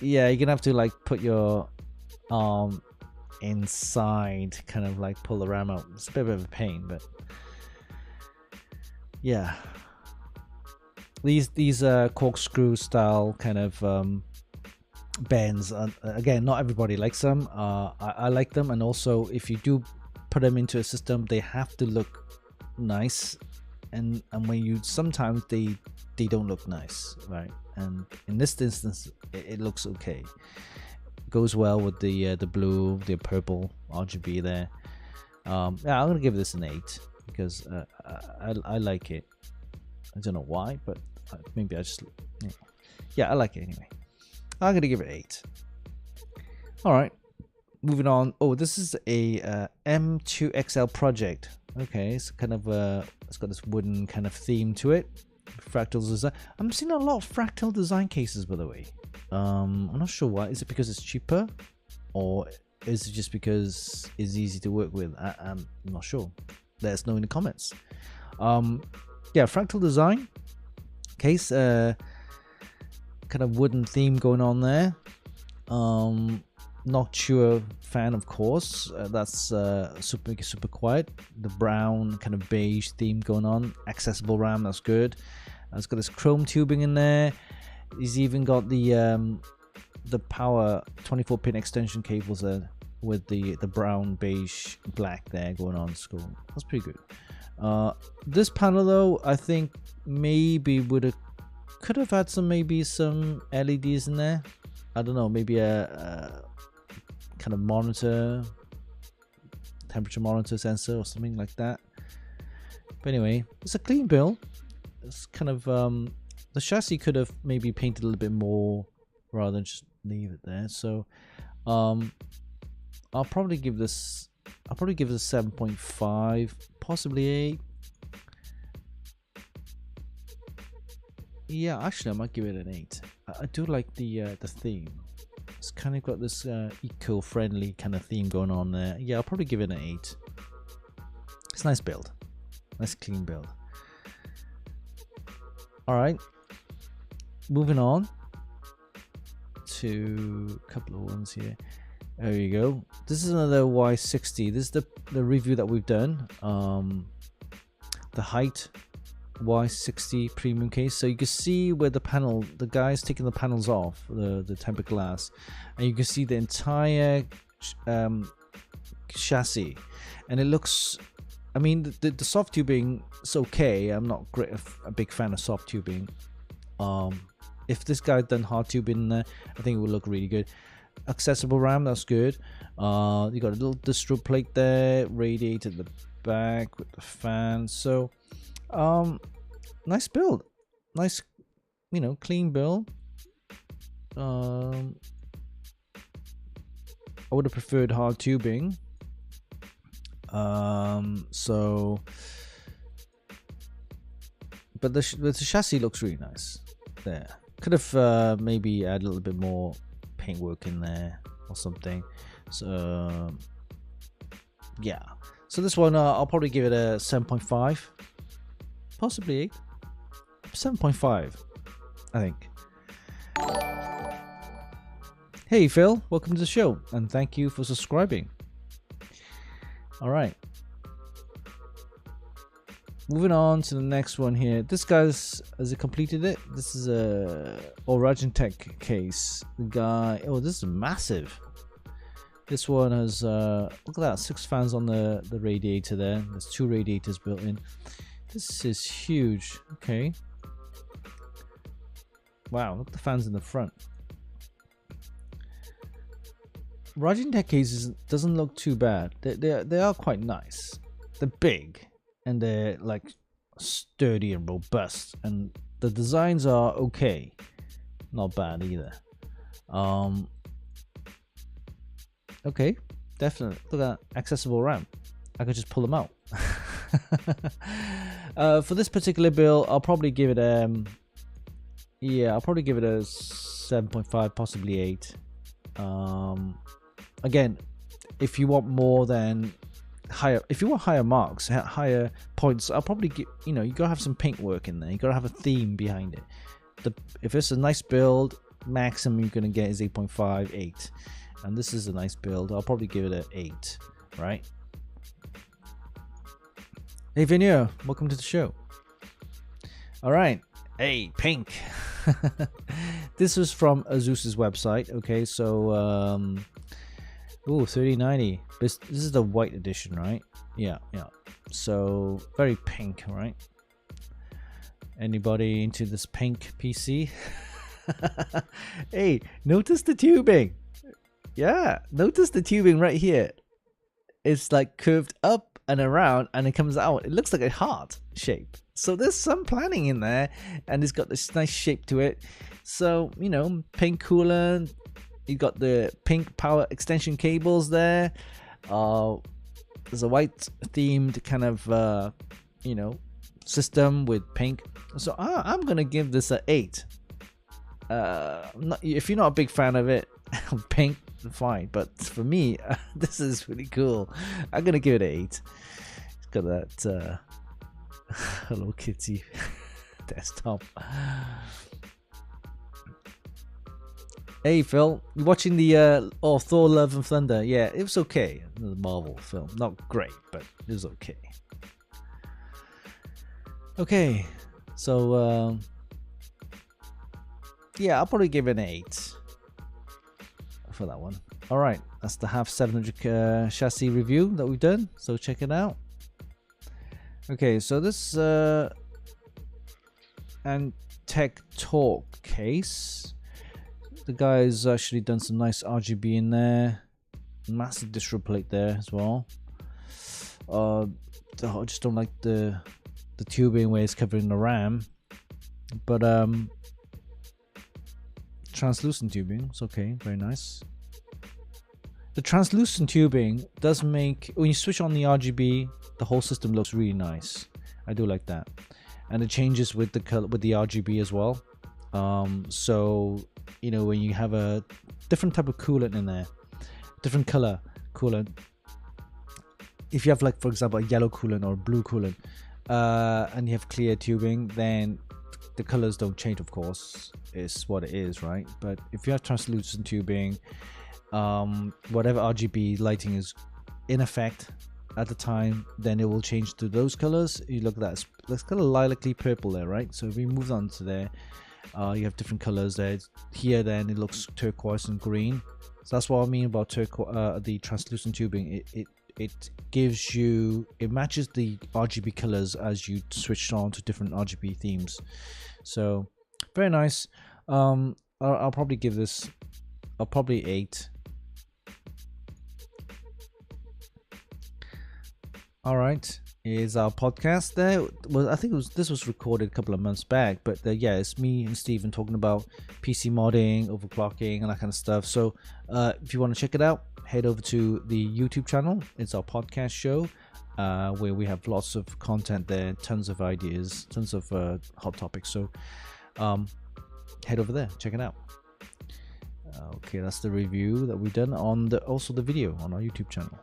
Yeah, you're gonna have to like put your arm inside, kind of like pull the RAM out. It's a bit of a pain, but yeah, these corkscrew style kind of bends, again, not everybody likes them. I like them, and also if you do put them into a system, they have to look nice, and when you sometimes they don't look nice, right? And in this instance it looks okay. It goes well with the blue, the purple RGB there. Yeah, I'm gonna give this an 8 because I like it. I don't know why, but maybe I just, yeah, I like it anyway. I'm gonna give it 8. All right, moving on. Oh, this is a M2XL project. Okay, it's kind of it's got this wooden kind of theme to it. Fractal design. I'm seeing a lot of fractal design cases, by the way. I'm not sure why. Is it because it's cheaper, or is it just because it's easy to work with? I'm not sure. Let us know in the comments. Yeah, fractal design case. Kind of wooden theme going on there. Noctua fan, of course. That's super quiet. The brown kind of beige theme going on. Accessible RAM, that's good. It's got this chrome tubing in there. He's even got the power 24-pin extension cables there with the brown, beige, black there going on. So that's pretty good. This panel though, I think maybe could have had some LEDs in there. I don't know, maybe a kind of monitor, temperature monitor sensor or something like that. But anyway, it's a clean build. It's kind of the chassis could have maybe painted a little bit more rather than just leave it there. So I'll probably give this a 7.5, possibly 8. Yeah, actually I might give it an 8. I do like the theme. It's kind of got this eco-friendly kind of theme going on there. Yeah, I'll probably give it an 8. It's a nice build. Nice clean build. Alright. Moving on to a couple of ones here. There you go. This is another Y60. This is the review that we've done. The height Y60 premium case. So you can see where the guy's taking the panels off, the tempered glass, and you can see the entire chassis, and it looks, I mean, the soft tubing is okay. I'm not a big fan of soft tubing. If this guy done hard tubing in there, I think it would look really good. Accessible RAM, that's good. You got a little distro plate there, radiator at the back with the fan. So nice build, nice, clean build. I would have preferred hard tubing. So, but the chassis looks really nice. There, could have maybe add a little bit more paintwork in there or something. So yeah, so this one I'll probably give it a 7.5, possibly 8. 7.5, I think. Hey Phil, welcome to the show and thank you for subscribing. All right, moving on to the next one here. This guy's, has it completed it? This is a Origin Tech case. The guy, oh, this is massive. This one has look at that, 6 fans on the radiator there. There's 2 radiators built in. This is huge. Okay, wow, look at the fans in the front. Origin Tech cases doesn't look too bad. They are quite nice. They're big and they're like sturdy and robust, and the designs are okay, not bad either. Okay, definitely. Look at that, accessible RAM. I could just pull them out. For this particular build, I'll probably give it I'll probably give it a 7.5, possibly 8. Again, if you want more than higher, if you want higher marks, higher points, I'll probably get, you gotta have some paint work in there. You gotta have a theme behind it. If it's a nice build, maximum you're gonna get is 8.5, 8, and this is a nice build. I'll probably give it an 8, right? Hey Vinio, welcome to the show. All right, hey Pink. This was from Asus's website. Okay, so 3090. This is the white edition, right? Yeah. So very pink, right? Anybody into this pink PC? Hey, notice the tubing. Yeah, notice the tubing right here. It's like curved up and around, and it comes out. It looks like a heart shape. So there's some planning in there, and it's got this nice shape to it. So, pink coolant. You got the pink power extension cables there. There's a white themed kind of system with pink. So I'm gonna give this an 8. If you're not a big fan of it, pink, fine. But for me, this is really cool. I'm gonna give it an 8. It's got that Hello Kitty desktop. Hey Phil, you watching the Thor: Love and Thunder? Yeah, it was okay. The Marvel film, not great, but it was okay. Okay, so yeah, I'll probably give it an 8 for that one. All right, that's the half 700 chassis review that we've done. So check it out. Okay, so this and Tech Talk case. The guy's actually done some nice RGB in there. Massive distro plate there as well. I just don't like the tubing where it's covering the RAM. But translucent tubing, it's okay, very nice. The translucent tubing does make, when you switch on the RGB, the whole system looks really nice. I do like that, and it changes with the color, with the RGB as well. So you know, when you have a different type of coolant in there, different color coolant. If you have, like, for example, a yellow coolant or a blue coolant, and you have clear tubing, then the colors don't change, of course, is what it is, right? But if you have translucent tubing, whatever RGB lighting is in effect at the time, then it will change to those colors. You look at that, it's kind of lilacly purple there, right? So if we move on to there, you have different colors there. Here then it looks turquoise and green. So that's what I mean about the translucent tubing. It gives you, it matches the RGB colors as you switch on to different RGB themes. So very nice. I'll probably give this, I'll probably 8. All right, is our podcast there. Well, I think this was recorded a couple of months back, but yeah, it's me and Steven talking about PC modding, overclocking, and that kind of stuff. So if you want to check it out, head over to the YouTube channel. It's our podcast show, where we have lots of content there, tons of ideas, tons of hot topics. So head over there, check it out. Okay, that's the review that we've done on also the video on our YouTube channel.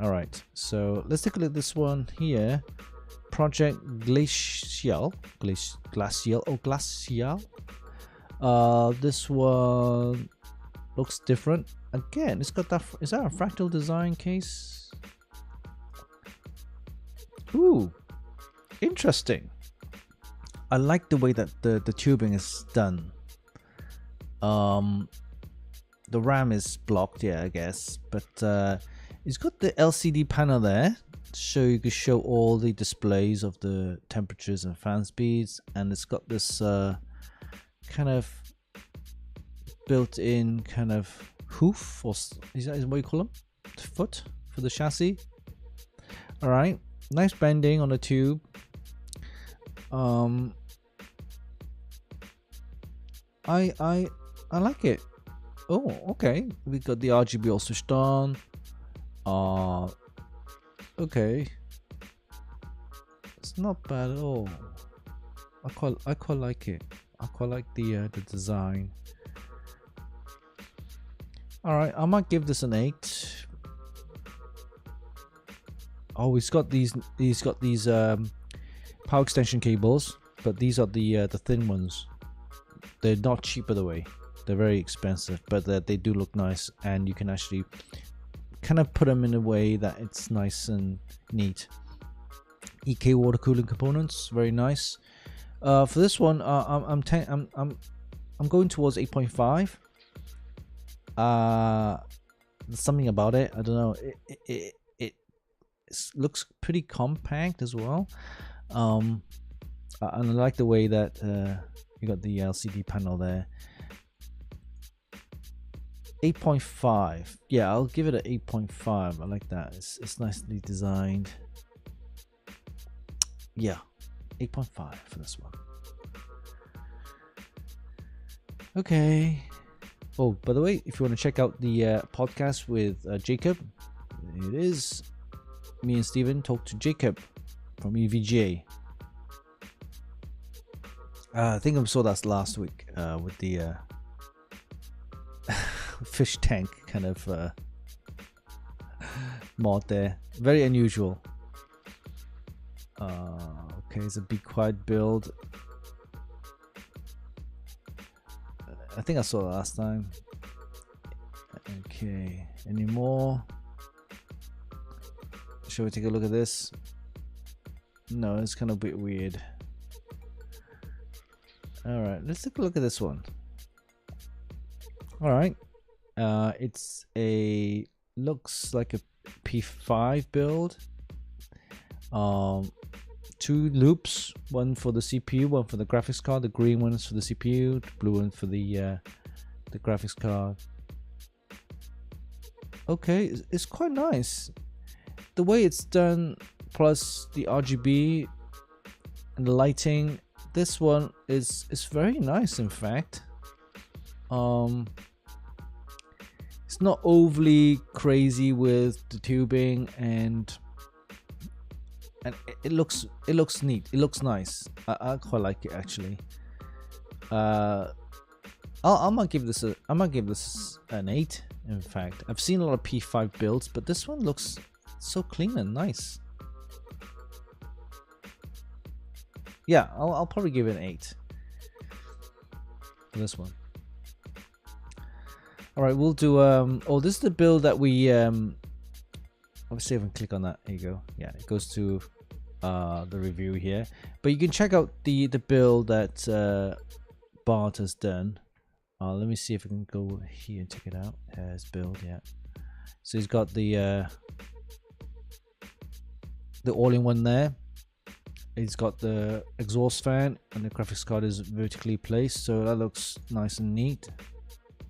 All right, so let's take a look at this one here. Project Glacial. This one looks different. Again, it's got that. Is that a fractal design case? Ooh, interesting. I like the way that the tubing is done. The RAM is blocked, yeah, I guess, but it's got the LCD panel there, so you can show all the displays of the temperatures and fan speeds, and it's got this kind of built-in kind of hoof, or is that what you call them? Foot for the chassis. All right, nice bending on the tube. I like it. Oh, okay. We got the RGB all switched on. Okay. It's not bad at all. I quite like it. I quite like the design. All right, I might give this an 8. Oh, he's got these power extension cables, but these are the thin ones. They're not cheap, by the way. They're very expensive, but they do look nice, and you can actually kind of put them in a way that it's nice and neat. EK water cooling components, very nice. For this one, I'm going towards 8.5. There's something about it, I don't know. It looks pretty compact as well. And I like the way that you got the LCD panel there. 8.5. Yeah, I'll give it an 8.5. I like that. It's nicely designed. Yeah, 8.5 for this one. Okay. Oh, by the way, if you want to check out the podcast with Jacob, it is me and Steven talk to Jacob from EVGA. I think I saw that last week with the fish tank kind of mod there. Very unusual. Okay, it's a Be Quiet build. I think I saw it last time. Okay, any more? Shall we take a look at this? No, it's kind of a bit weird. Alright, let's take a look at this one. Alright. It's a looks like a P5 build. 2 loops, one for the CPU, one for the graphics card. The green one is for the CPU, the blue one for the graphics card. Okay, it's quite nice. The way it's done, plus the RGB and the lighting, this one is very nice. In fact, it's not overly crazy with the tubing, and it looks neat. It looks nice. I quite like it actually. I might give this an 8. In fact, I've seen a lot of P5 builds, but this one looks so clean and nice. Yeah, I'll probably give it an 8 for this one. All right, we'll do. Oh, this is the build that we. Let's see if I can click on that. There you go. Yeah, it goes to the review here. But you can check out the build that Bart has done. Let me see if I can go here and check it out. His build, yeah. So he's got the all-in-one there. He's got the exhaust fan, and the graphics card is vertically placed, so that looks nice and neat.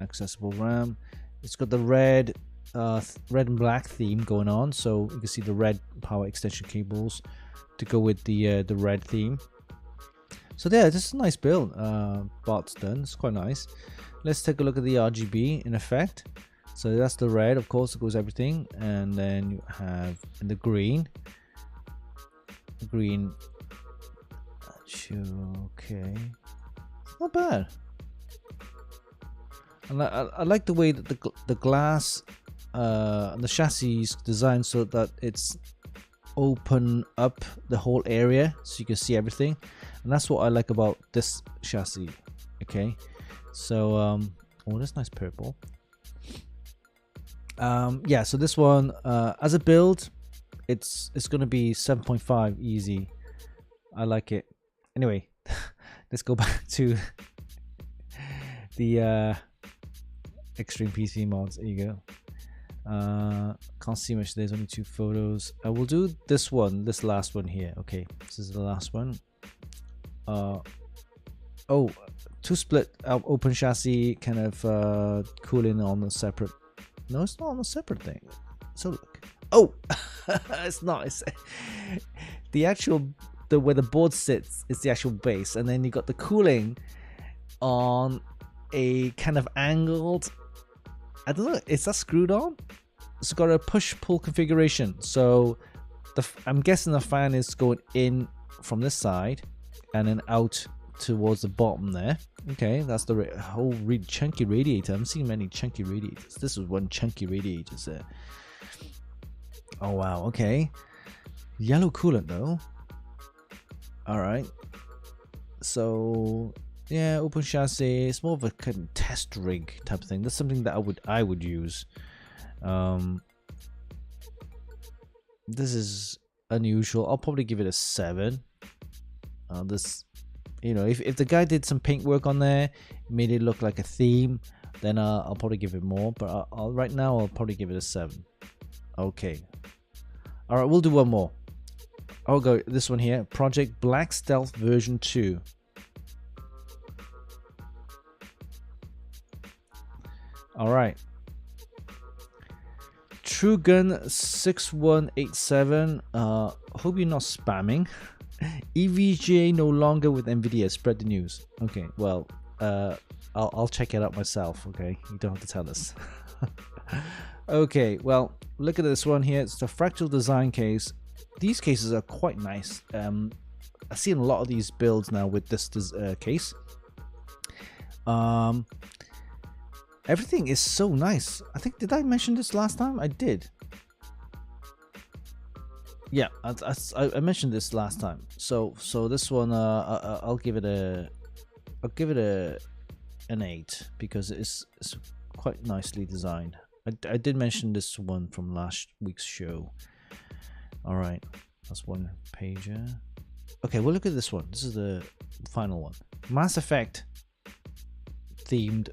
Accessible RAM. It's got the red and black theme going on, so you can see the red power extension cables to go with the red theme. So yeah, this is a nice build. Bart's done. It's quite nice. Let's take a look at the RGB in effect. So that's the red, of course, it goes everything, and then you have the green. The green. Okay, it's not bad. And I like the way that the glass and the chassis is designed so that it's open up the whole area so you can see everything, and that's what I like about this chassis. Okay, so oh, that's nice purple. Yeah, so this one as a build, it's gonna be 7.5 easy. I like it. Anyway, let's go back to the Extreme PC mods. There you go. Can't see much. There's only 2 photos. I will do this last one here. Okay, this is the last one. Oh, 2 split open chassis, kind of cooling on a separate. No, it's not on a separate thing. So look. Oh, it's not. It's the actual where the board sits is the actual base, and then you got the cooling on a kind of angled. I don't know. Is that screwed on? It's got a push-pull configuration. So I'm guessing the fan is going in from this side and then out towards the bottom there. Okay, that's the whole chunky radiator. I'm seeing many chunky radiators. This is one chunky radiator there. Oh wow. Okay. Yellow coolant though. All right. So yeah, open chassis. It's more of a kind of test rig type of thing. That's something that I would use. This is unusual. I'll probably give it a 7. This, you know, if the guy did some paint work on there, made it look like a theme, then I'll probably give it more. But right now I'll probably give it a 7. Okay. All right, we'll do one more. I'll go this one here. Project Black Stealth version 2. All right. TrueGun 6187. Hope you're not spamming. EVGA no longer with Nvidia. Spread the news. Okay. Well, I'll check it out myself. Okay, you don't have to tell us. Okay. Well, look at this one here. It's the fractal design case. These cases are quite nice. I've seen a lot of these builds now with this case. Everything is so nice. I think, did I mention this last time? I did. Yeah, I mentioned this last time. So this one, I'll give it a an 8 because it's quite nicely designed. I did mention this one from last week's show. All right, that's one pager. Okay, we'll look at this one. This is the final one. Mass Effect themed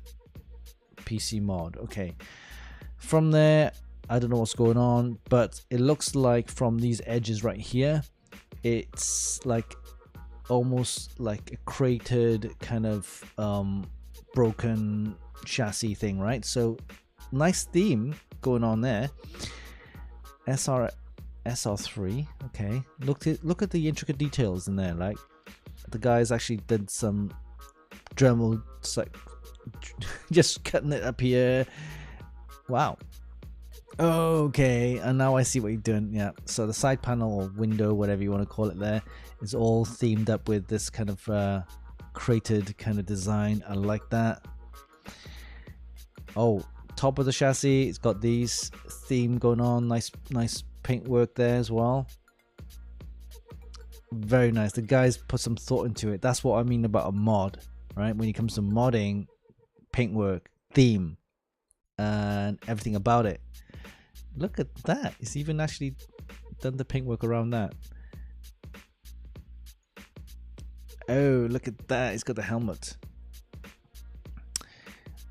PC mod. Okay, from there, I don't know what's going on, but it looks like from these edges right here, it's like almost like a cratered kind of broken chassis thing, right? So nice theme going on there. SR3. Okay, look at the intricate details in there. Like the guys actually did some Dremel, like just cutting it up here. Wow. Okay, and now I see what you're doing. Yeah, so the side panel or window, whatever you want to call it, there is all themed up with this kind of cratered kind of design. I like that. Oh, top of the chassis, it's got these theme going on. Nice paintwork there as well. Very nice. The guys put some thought into it. That's what I mean about a mod, right? When it comes to modding, paintwork, theme, and everything about it. Look at that. It's even actually done the paintwork around that. Oh, look at that. It's got the helmet.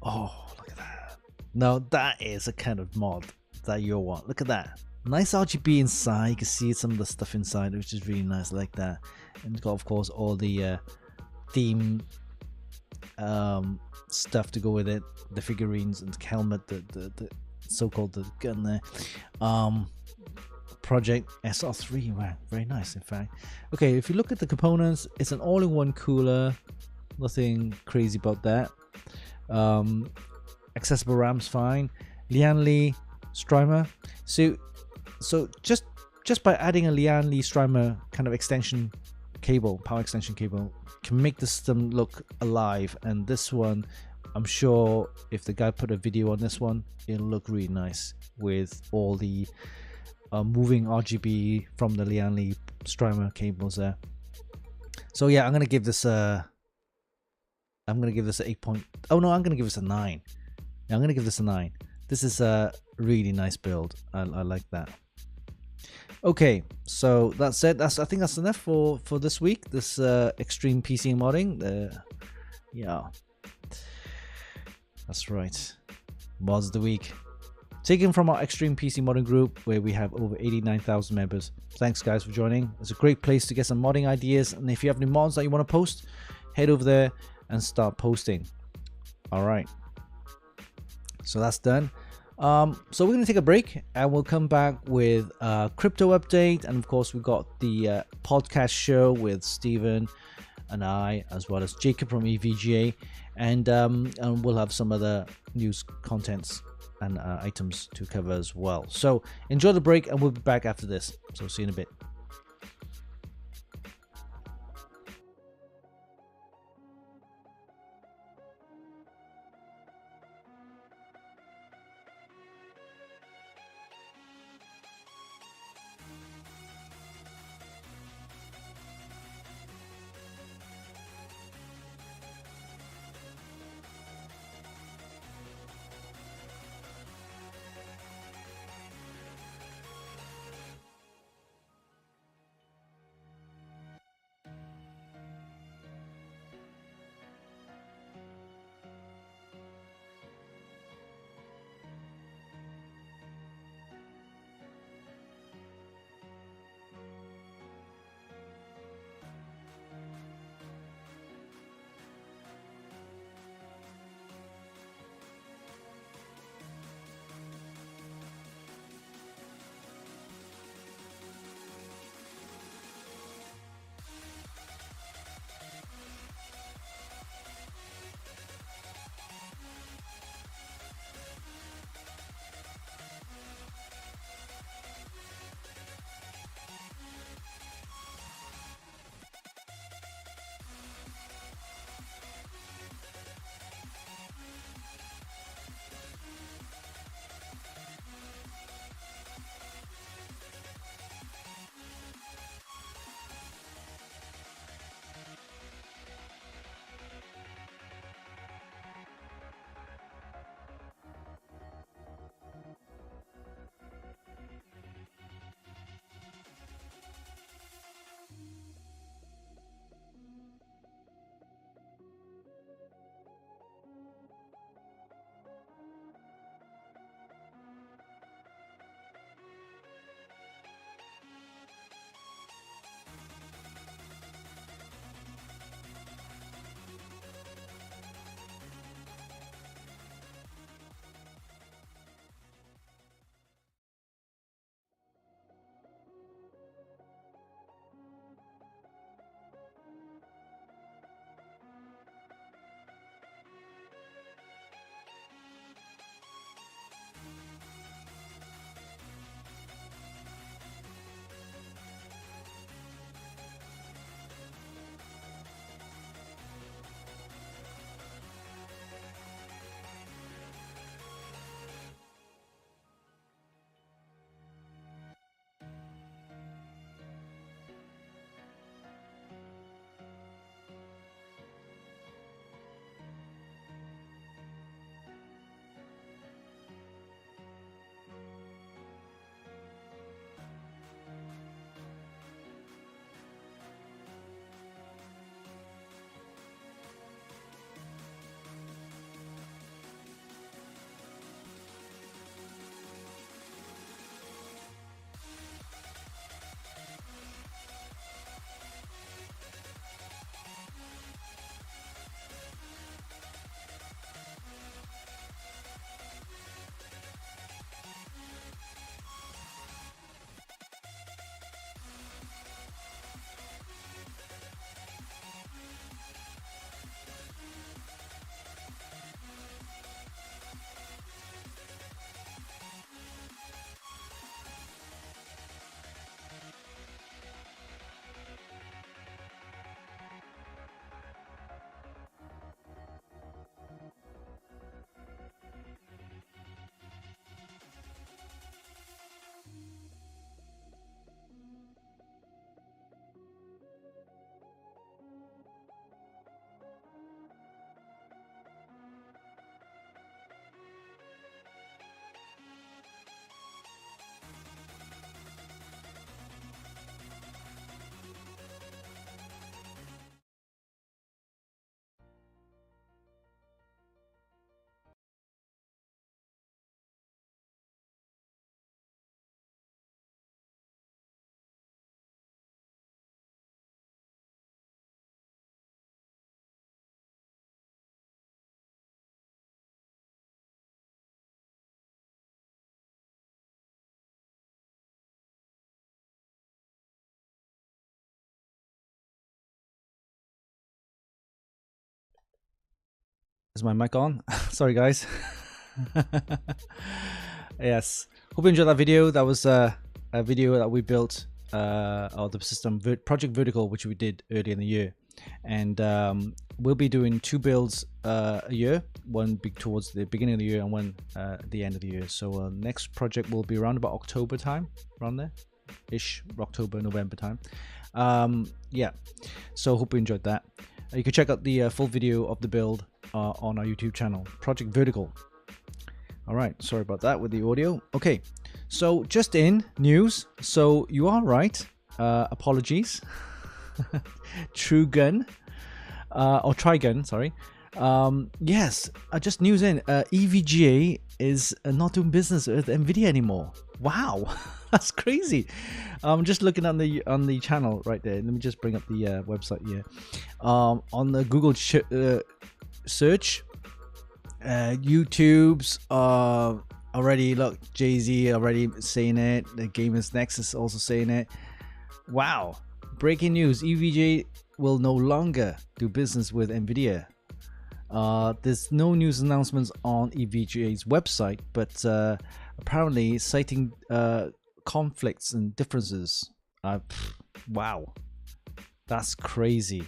Oh, look at that. Now that is a kind of mod that you'll want. Look at that. Nice RGB inside. You can see some of the stuff inside, which is really nice. I like that. And it's got, of course, all the theme stuff to go with it. The figurines and the helmet, the so-called the gun there. Project SR3. Wow, very nice, in fact. Okay, if you look at the components, it's an all-in-one cooler. Nothing crazy about that. Accessible RAM's fine. Lian Li Strimer. So just by adding a Lian Li Strimer kind of extension cable, power extension cable, can make the system look alive. And this one, I'm sure if the guy put a video on this one, it'll look really nice with all the moving RGB from the Lian Li Strimer cables there. So yeah, I'm gonna give this a 8 point. Oh no, I'm gonna give this a 9. Yeah, I'm gonna give this a 9. This is a really nice build. I like that. Okay, so that's it. I think that's enough for this week. This extreme PC modding. Yeah, that's right. Mods of the week, taken from our extreme PC modding group, where we have over 89,000 members. Thanks guys for joining. It's a great place to get some modding ideas, and if you have any mods that you want to post, head over there and start posting. All right, so that's done. So we're going to take a break and we'll come back with a crypto update, and of course we've got the podcast show with Steven and I, as well as Jacob from EVGA, and we'll have some other news contents and items to cover as well. So enjoy the break and we'll be back after this. So see you in a bit. Is my mic on? Sorry, guys. Yes. Hope you enjoyed that video. That was a video that we built of the system Project Vertical, which we did earlier in the year. And we'll be doing 2 builds a year, one big towards the beginning of the year and one at the end of the year. So next project will be around about October time, around there ish, October, November time. Yeah, so hope you enjoyed that. You can check out the full video of the build on our YouTube channel, Project Vertical. All right, sorry about that with the audio. Okay, so just in news. So you are right. Apologies. True Gun or Trigun, sorry. Yes, just news in. EVGA is not doing business with Nvidia anymore. Wow, that's crazy. I'm just looking on the channel right there. Let me just bring up the website here. On the Google search, YouTube's already, look, Jay-Z already saying it. The Gamers Nexus also saying it. Wow. Breaking news, EVGA will no longer do business with Nvidia. There's no news announcements on EVGA's website, but apparently citing conflicts and differences. Wow, that's crazy.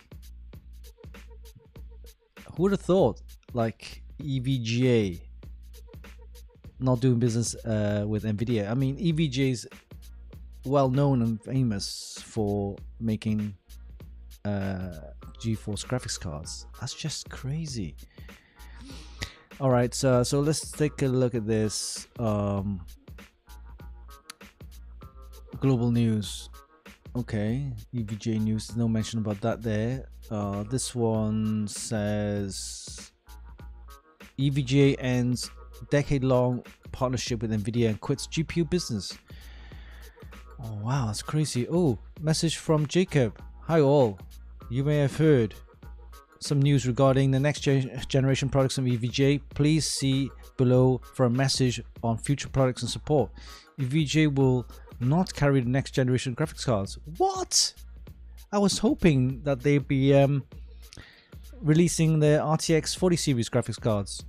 Who would have thought, like, EVGA not doing business with Nvidia? I mean, EVGA's well known and famous for making GeForce graphics cards. That's just crazy. All right, so let's take a look at this. Global news. Okay, EVGA news, no mention about that there. This one says EVGA ends decade-long partnership with Nvidia and quits GPU business. Oh wow, that's crazy. Oh, message from Jacob. Hi all. You may have heard some news regarding the next generation products of EVGA. Please see below for a message on future products and support. EVGA will not carry the next generation graphics cards. What? I was hoping that they'd be releasing the RTX 40 series graphics cards.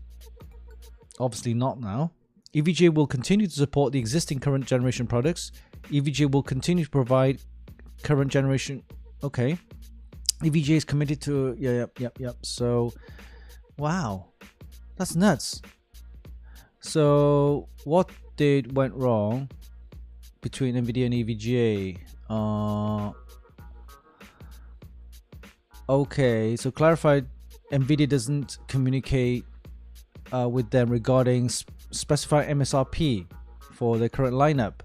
Obviously not now. EVGA will continue to support the existing current generation products. EVGA will continue to provide current generation. Okay. EVGA is committed to. Yep. So, wow, that's nuts. So, what went wrong between Nvidia and EVGA? Okay, so clarified. Nvidia doesn't communicate with them regarding specified MSRP for the current lineup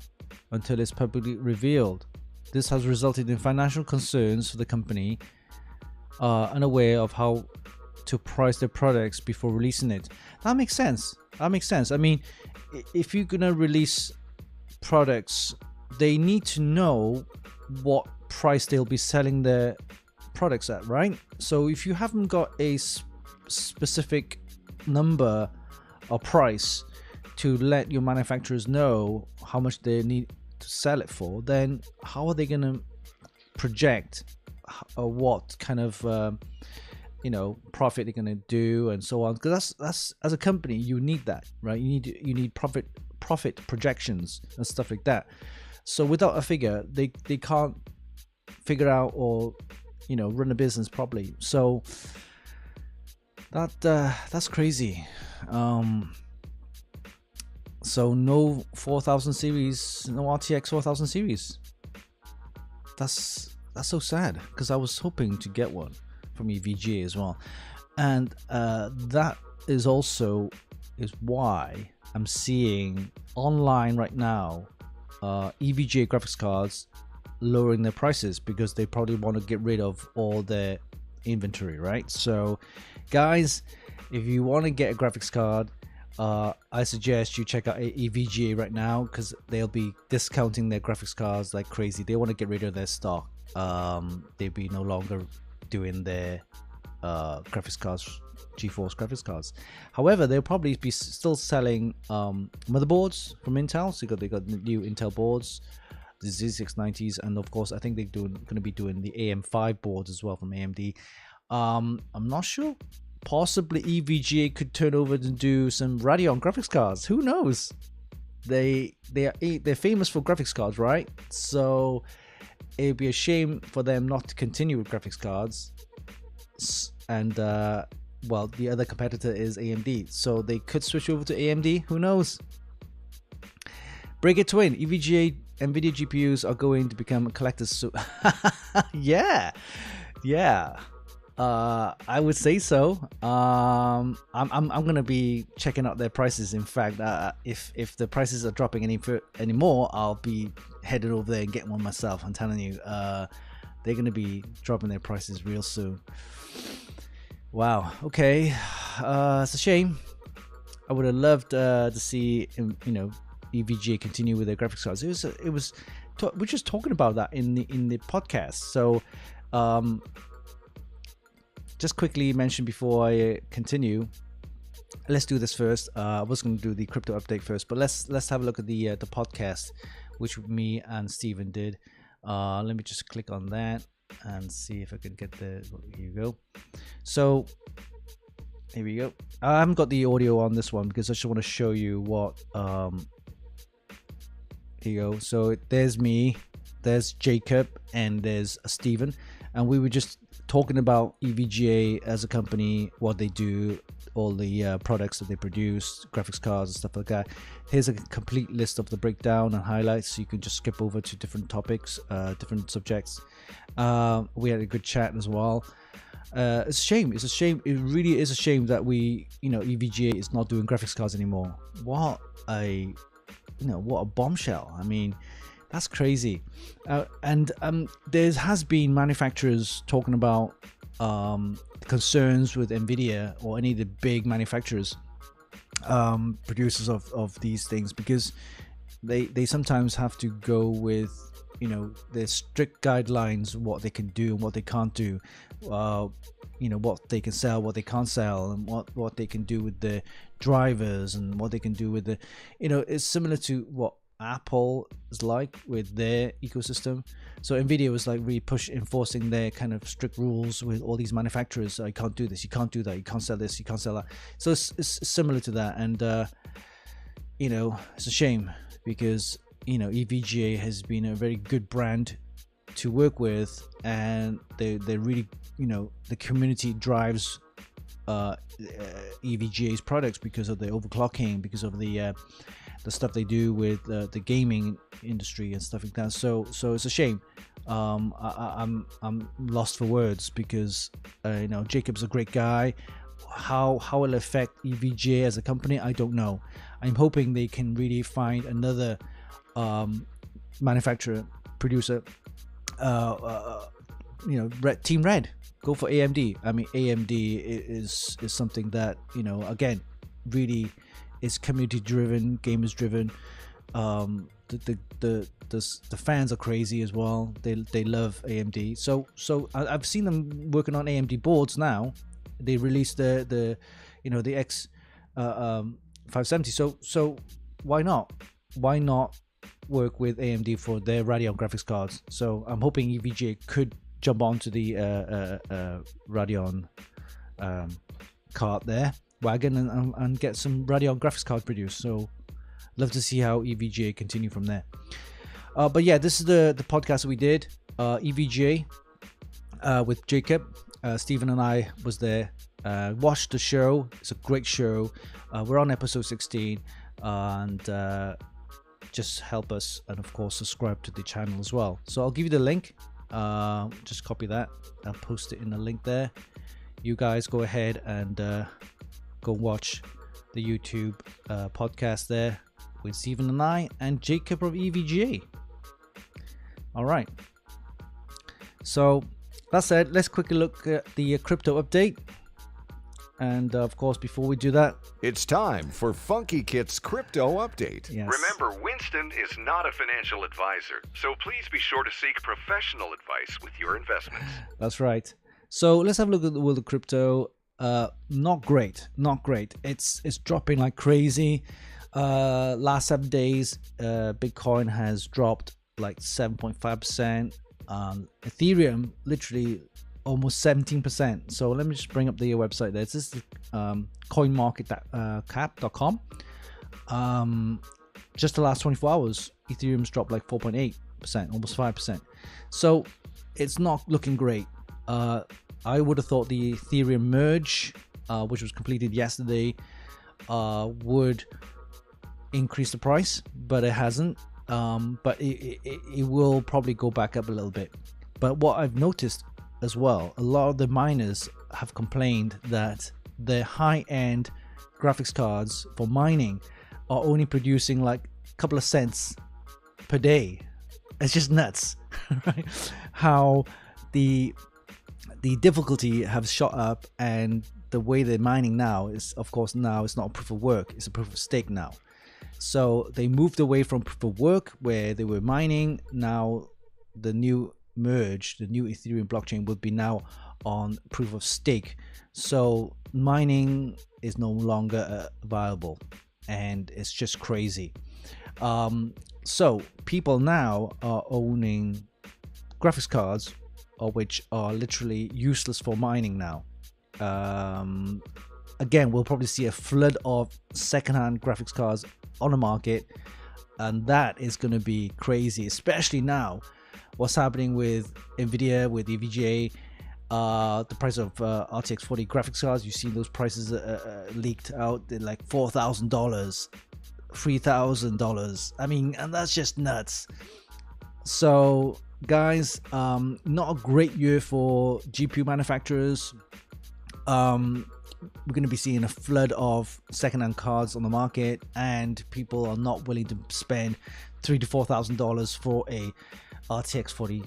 until it's publicly revealed. This has resulted in financial concerns for the company, unaware of how to price their products before releasing it. That makes sense. That makes sense. I mean, if you're gonna release products, they need to know what price they'll be selling their products at, right? So if you haven't got a specific number or price to let your manufacturers know how much they need to sell it for, then how are they going to project what kind of profit they're going to do and so on? Because that's as a company, you need that, right? You need profit projections and stuff like that. So without a figure, they can't figure out or run a business properly. So that's crazy. So no 4000 series, no RTX 4000 series. That's so sad, because I was hoping to get one from EVGA as well, and that is why I'm seeing online right now EVGA graphics cards lowering their prices, because they probably want to get rid of all their inventory, right? So guys, if you want to get a graphics card, I suggest you check out EVGA right now, because they'll be discounting their graphics cards like crazy. They want to get rid of their stock. They'll be no longer doing their graphics cards, GeForce graphics cards. However, they'll probably be still selling motherboards from Intel. So they got new Intel boards, the Z690s, and of course I think they're going to be doing the AM5 boards as well from AMD. I'm not sure possibly EVGA could turn over and do some Radeon graphics cards. Who knows? They're famous for graphics cards, right? So it'd be a shame for them not to continue with graphics cards. And well, the other competitor is AMD, so they could switch over to AMD. Who knows? Break it twin. EVGA Nvidia GPUs are going to become collectors. So yeah. I would say so. I'm gonna be checking out their prices. In fact, if the prices are dropping any more, I'll be headed over there and getting one myself. I'm telling you, they're gonna be dropping their prices real soon. Wow. Okay. It's a shame. I would have loved to see EVGA continue with their graphics cards. We're just talking about that in the podcast. So. Just quickly mention before I continue, let's do this first. I was going to do the crypto update first, but let's have a look at the podcast, which me and Steven did. Let me just click on that and see if I can get the. Here you go. So here we go. I haven't got the audio on this one because I just want to show you what. Here you go. So there's me, there's Jacob, and there's Steven, and we were just talking about EVGA as a company, what they do, all the products that they produce, graphics cards and stuff like that. Here's a complete list of the breakdown and highlights, so you can just skip over to different topics, different subjects. We had a good chat as well. It's a shame. It's a shame. It really is a shame that EVGA is not doing graphics cards anymore. What a bombshell. I mean, that's crazy. And there has been manufacturers talking about concerns with Nvidia or any of the big manufacturers, producers of these things, because they sometimes have to go with there's strict guidelines, what they can do and what they can't do, what they can sell, what they can't sell, and what they can do with the drivers, and what they can do with the it's similar to what Apple is like with their ecosystem. So Nvidia was like really enforcing their kind of strict rules with all these manufacturers. So you can't do this, you can't do that, you can't sell this, you can't sell that. So it's similar to that, and it's a shame because EVGA has been a very good brand to work with, and they really the community drives EVGA's products because of the overclocking, because of the stuff they do with the gaming industry and stuff like that. So it's a shame. I'm lost for words because Jacob's a great guy. How it'll affect EVGA as a company, I don't know. I'm hoping they can really find another manufacturer, producer. Team Red, go for AMD. I mean, AMD is something that again really is community driven, gamers driven. The fans are crazy as well. They love AMD. So I've seen them working on AMD boards now. They released the X 570. So why not work with AMD for their Radeon graphics cards? So I'm hoping EVGA could jump onto the Radeon card there, wagon, and get some Radeon graphics card produced. So love to see how EVGA continue from there. But yeah, this is the podcast that we did, EVGA with Jacob. Stephen and I was there, watched the show. It's a great show. We're on episode 16, and just help us, and of course subscribe to the channel as well. So I'll give you the link. Just copy that. I'll post it in the link there. You guys go ahead and go watch the YouTube podcast there with Stephen and I and Jacob of EVGA. All right. So that said, let's quickly look at the crypto update. And of course, before we do that, it's time for Funkykit's crypto update. Yes. Remember, Winston is not a financial advisor, so please be sure to seek professional advice with your investments. That's right. So let's have a look at the world of crypto. Not great. It's dropping like crazy. Last 7 days, Bitcoin has dropped like 7.5%. Ethereum literally almost 17%. So let me just bring up the website there. This is coinmarketcap.com. Just the last 24 hours, Ethereum's dropped like 4.8%, almost 5%. So it's not looking great. I would have thought the Ethereum merge, which was completed yesterday, would increase the price, but it hasn't. But it will probably go back up a little bit. But what I've noticed as well, a lot of the miners have complained that their high-end graphics cards for mining are only producing like a couple of cents per day. It's just nuts, right? How the difficulty has shot up, and the way they're mining now is, of course, now it's not a proof of work, it's a proof of stake now. So they moved away from proof of work where they were mining. Now the new merge, the new Ethereum blockchain would be now on proof of stake. So mining is no longer viable, and it's just crazy. So people now are owning graphics cards which are literally useless for mining now. Again, we'll probably see a flood of secondhand graphics cards on the market, and that is going to be crazy, especially now what's happening with Nvidia, with Evga, the price of RTX 40 graphics cards. You've seen those prices leaked out. They're like $4,000, $3,000. I mean, and that's just nuts. So guys, not a great year for GPU manufacturers. We're going to be seeing a flood of secondhand cards on the market, and people are not willing to spend $3,000 to $4,000 for a RTX 40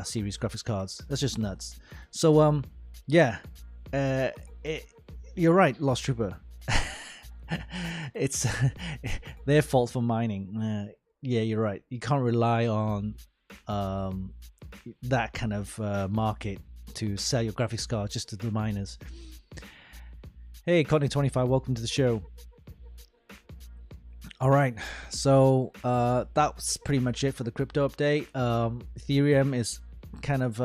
series graphics cards. That's just nuts. So yeah, you're right, Lost Trooper. It's their fault for mining. Yeah, you're right. You can't rely on that kind of market to sell your graphics card just to the miners. Hey, Courtney25, welcome to the show. All right, so that's pretty much it for the crypto update. Ethereum is kind of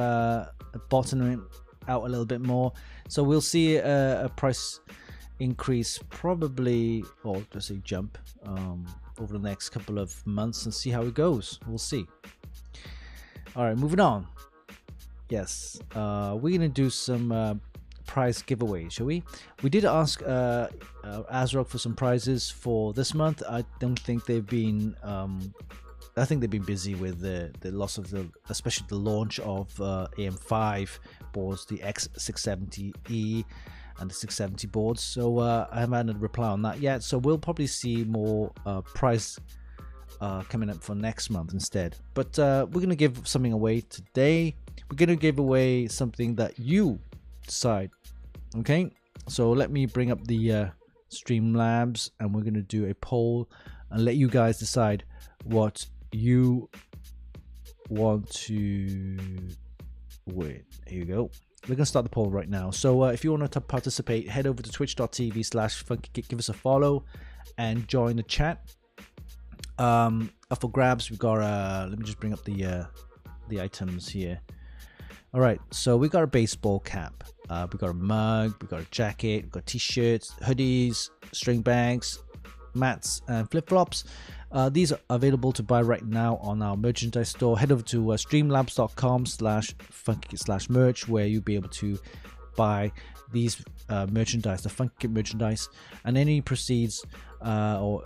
bottoming out a little bit more, so we'll see a price increase probably, or just say jump, over the next couple of months, and see how it goes. We'll see. All right, moving on. Yes, we're gonna do some prize giveaway, shall we? We did ask ASRock for some prizes for this month. I don't think they've been I think they've been busy with the loss of especially the launch of AM5 boards, the X670E and the 670 boards. So I haven't had a reply on that yet, so we'll probably see more prize coming up for next month instead. But we're gonna give something away today. We're gonna give away something that you decide. Okay, so let me bring up the Streamlabs, and we're going to do a poll and let you guys decide what you want to win. Here you go. We're going to start the poll right now. So if you want to participate, head over to twitch.tv/Funkykit, give us a follow and join the chat. Up for grabs, we've got let me just bring up the items here. All right, so we got a baseball cap, we got a mug, we got a jacket, we got t-shirts, hoodies, string bags, mats, and flip-flops. These are available to buy right now on our merchandise store. Head over to streamlabs.com/Funkykit/merch, where you'll be able to buy these merchandise, the Funkykit merchandise, and any proceeds or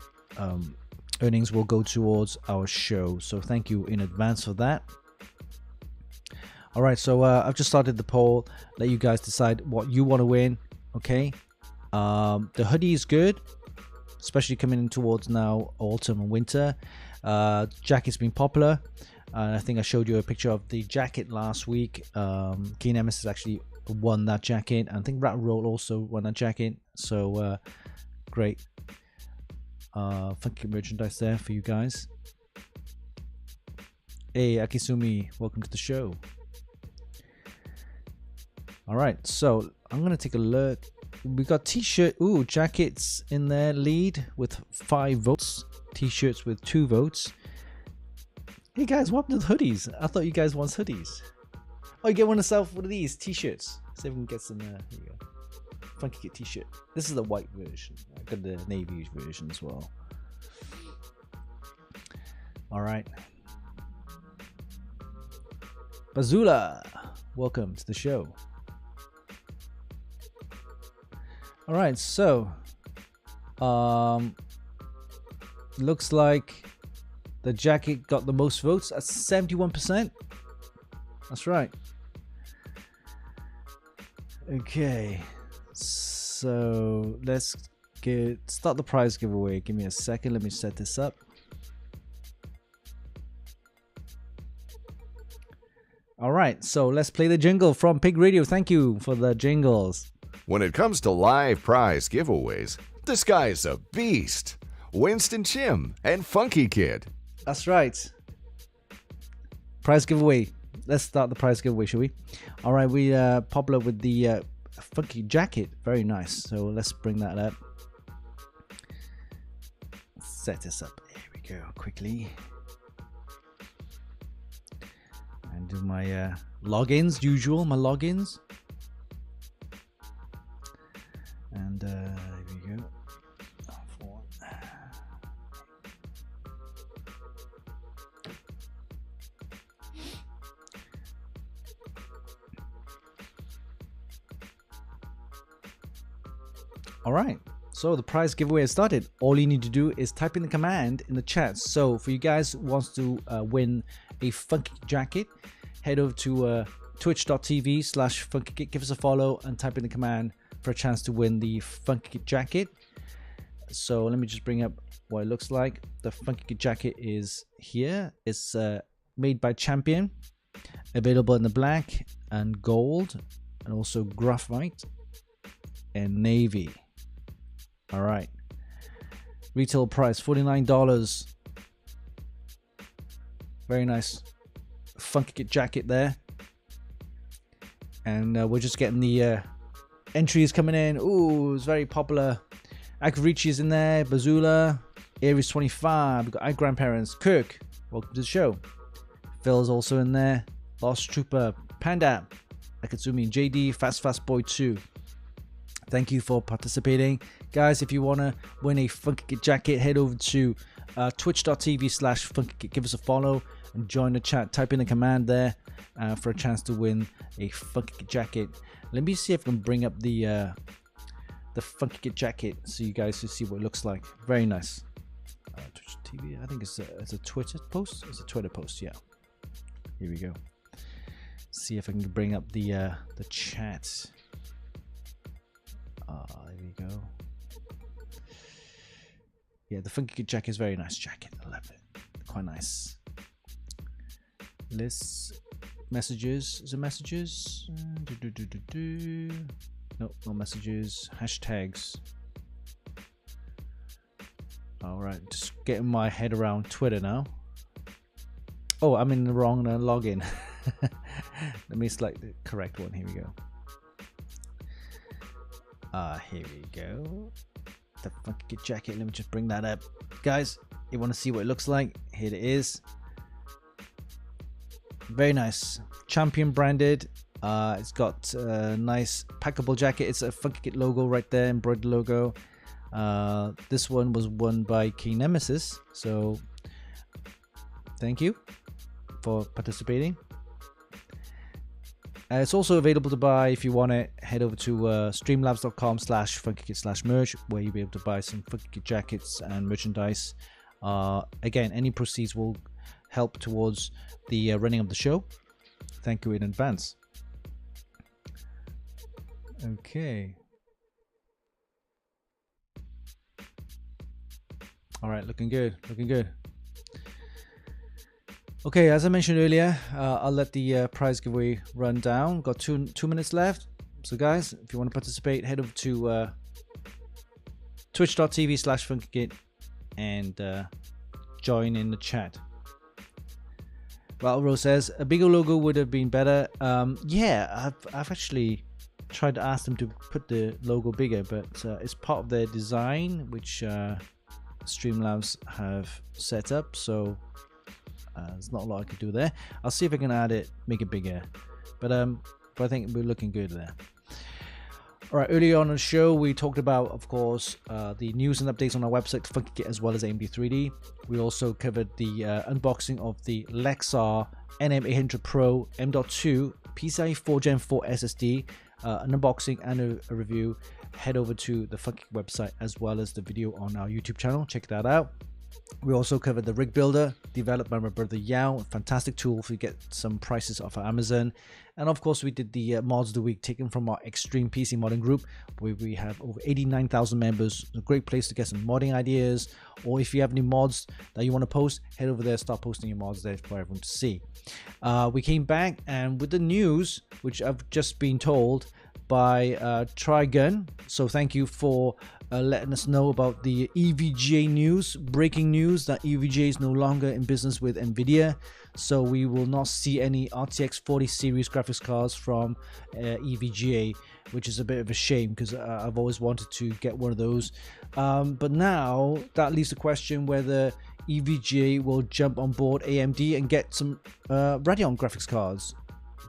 earnings will go towards our show. So thank you in advance for that. All right, so I've just started the poll. Let you guys decide what you want to win. Okay, the hoodie is good, especially coming in towards now autumn and winter. Jacket's been popular, and I think I showed you a picture of the jacket last week. Keen Emis has actually won that jacket, and I think Rat Roll also won that jacket. So great, funky merchandise there for you guys. Hey Akisumi, welcome to the show. All right, so I'm gonna take a look. We got t-shirt, jackets in there, lead with 5 votes, t-shirts with 2 votes. Hey guys, what happened to the hoodies? I thought you guys want hoodies. Oh, you get one of these t-shirts. See if we can get some. Here you go. Funkykit t-shirt. This is the white version. I got the navy version as well. All right. Bazula, welcome to the show. All right, so looks like the jacket got the most votes at 71%. That's right. Okay, so let's start the prize giveaway. Give me a second. Let me set this up. All right, so let's play the jingle from Pig Radio. Thank you for the jingles. When it comes to live prize giveaways, this guy's a beast. Winston Chim and Funkykit. That's right. Prize giveaway. Let's start the prize giveaway, shall we? All right, we popular with the funky jacket. Very nice. So let's bring that up. Set this up. Here we go. Quickly. And do my logins, usual. My logins. And here we go. All right, so the prize giveaway has started. All you need to do is type in the command in the chat. So for you guys who wants to win a Funkykit jacket, head over to twitch.tv/Funkykit, give us a follow and type in the command for a chance to win the Funkykit jacket. So let me just bring up what it looks like. The Funkykit jacket is here. It's made by Champion, available in the black and gold and also graphite and navy. All right, retail price $49. Very nice Funkykit jacket there. And we're just getting the entries coming in. Ooh, it's very popular. Akarichi is in there. Bazula, Aries 25. We've got our grandparents. Kirk, welcome to the show. Phil's also in there. Lost Trooper, Panda, Akatsumi, JD, Fast Boy 2. Thank you for participating. Guys, if you want to win a Funkykit jacket, head over to twitch.tv/Funkykit. Give us a follow and join the chat. Type in the command there for a chance to win a Funkykit jacket. Let me see if I can bring up the Funkykit jacket so you guys can see what it looks like. Very nice. Twitch TV, I think it's a Twitter post. It's a Twitter post, yeah. Here we go. See if I can bring up the chat. There we go. Yeah, the Funkykit jacket is very nice jacket. I love it. Quite nice. Lists, messages. Is it messages? Nope, no messages. Hashtags. All right, just getting my head around Twitter now. Oh, I'm in the wrong login. Let me select the correct one. Here we go. Here we go. The Funkykit jacket. Let me just bring that up. Guys, you want to see what it looks like? Here it is. Very nice. Champion branded. It's got a nice packable jacket. It's a Funkykit logo right there, embroidered logo. This one was won by King Nemesis. So thank you for participating. It's also available to buy if you want it. Head over to streamlabs.com/Funkykit/merch, where you'll be able to buy some Funkykit jackets and merchandise. Again, any proceeds will help towards the running of the show. Thank you in advance. Okay. All right, looking good. Looking good. Okay, as I mentioned earlier, I'll let the prize giveaway run down. Got two minutes left. So guys, if you want to participate, head over to twitch.tv/Funkykit and join in the chat. Well, Rose says a bigger logo would have been better. Yeah, I've actually tried to ask them to put the logo bigger, but it's part of their design, which Streamlabs have set up. So there's not a lot I can do there. I'll see if I can add it, make it bigger. but I think we're looking good there. All right, earlier on the show, we talked about, of course, the news and updates on our website, Funkykit, as well as AMD3D. We also covered the unboxing of the Lexar NM800Pro M.2 PCI Gen4 SSD, an unboxing and a review. Head over to the Funkykit website as well as the video on our YouTube channel. Check that out. We also covered the rig builder developed by my brother Yao, a fantastic tool if you get some prices off of Amazon. And of course, we did the mods of the week taken from our Extreme PC modding group, where we have over 89,000 members. A great place to get some modding ideas, or if you have any mods that you want to post, head over there, start posting your mods there for everyone to see. We came back and with the news, which I've just been told by Trigun. So thank you for letting us know about the EVGA news, breaking news that EVGA is no longer in business with Nvidia. So we will not see any RTX 40 series graphics cards from EVGA, which is a bit of a shame because I've always wanted to get one of those. But now that leaves the question whether EVGA will jump on board AMD and get some Radeon graphics cards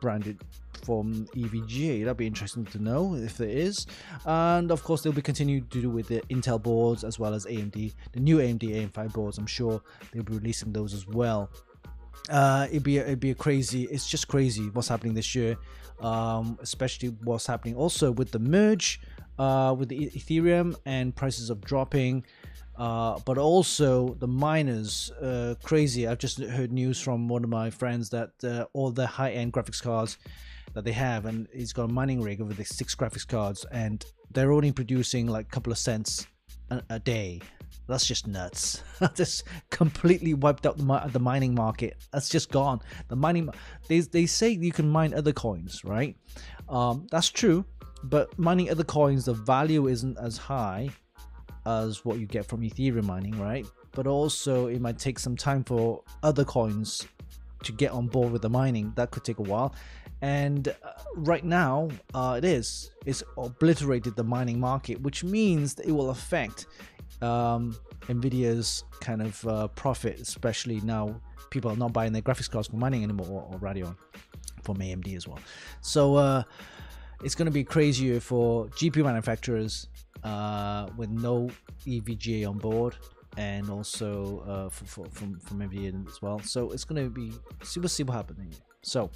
branded from EVGA. That'd be interesting to know if there is. And of course, they'll be continuing to do with the Intel boards as well as AMD, the new AMD AM5 boards. I'm sure they'll be releasing those as well. It'd be a crazy. It's just crazy what's happening this year, especially what's happening also with the merge with the Ethereum and prices of dropping. But also the miners, crazy. I've just heard news from one of my friends that all the high-end graphics cards that they have, and he's got a mining rig over the 6 graphics cards, and they're only producing like a couple of cents a day. That's just nuts. Just completely wiped out the mining market. That's just gone. The mining, they say you can mine other coins, right? That's true, but mining other coins, the value isn't as high as what you get from Ethereum mining, right? But also it might take some time for other coins to get on board with the mining. That could take a while, and right now it's obliterated the mining market, which means that it will affect Nvidia's kind of profit, especially now people are not buying their graphics cards for mining anymore, or Radeon from AMD as well. So it's going to be crazier for GPU manufacturers with no EVGA on board, and also from Nvidia as well. So it's going to be, we'll see what happens. So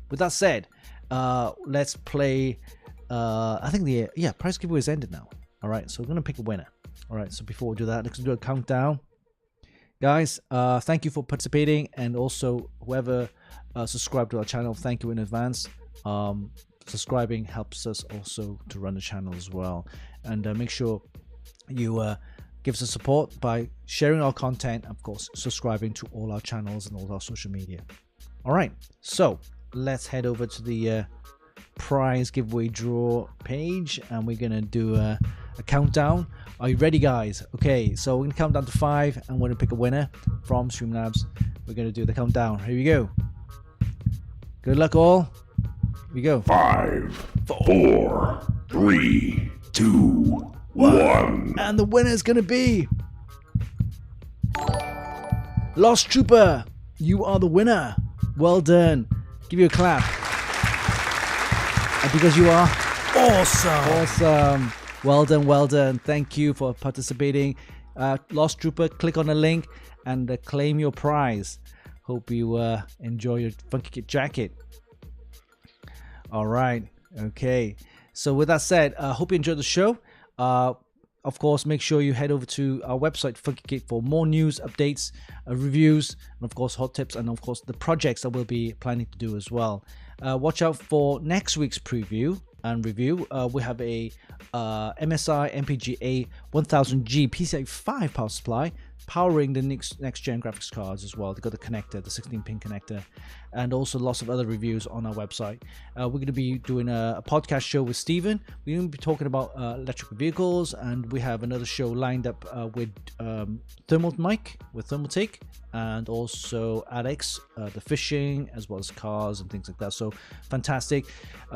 with that said, let's play. I think the prize giveaway is ended now. All right, so we're going to pick a winner. All right, so before we do that, let's do a countdown. Guys, thank you for participating, and also whoever subscribed to our channel, thank you in advance. Subscribing helps us also to run the channel as well, and make sure you give us support by sharing our content, of course subscribing to all our channels and all our social media. All right, so let's head over to the prize giveaway draw page, and we're gonna do a countdown. Are you ready, guys? Okay, so we're gonna count down to 5 and we're gonna pick a winner from Streamlabs. We're gonna do the countdown. Here we go. Good luck all. Here we go. 5, 4, 3, 2, 1. And the winner is gonna be Lost Trooper. You are the winner. Well done. Give you a clap. And because you are awesome. Well done, well done. Thank you for participating. Lost Trooper, click on the link and claim your prize. Hope you enjoy your Funkykit jacket. All right, okay. So with that said, hope you enjoyed the show. Of course, make sure you head over to our website, Funkykit, for more news, updates, reviews, and of course, hot tips, and of course, the projects that we'll be planning to do as well. Watch out for next week's preview and review. We have a MSI MPGA 1000G PCI 5 power supply powering the next gen graphics cards as well. They got the connector, the 16-pin connector, and also lots of other reviews on our website. We're going to be doing a podcast show with Steven. We're going to be talking about electric vehicles, and we have another show lined up with Thermal Mike, with Thermal Take, and also Alex, the fishing, as well as cars and things like that. So fantastic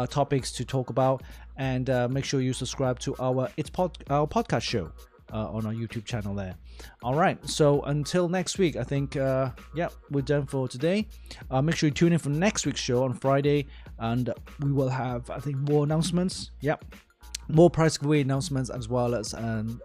topics to talk about, and make sure you subscribe to our podcast show on our YouTube channel there. All right, so until next week, I think yeah, we're done for today. Make sure you tune in for next week's show on Friday, and we will have, I think, more announcements. Yep, more price giveaway announcements, as well as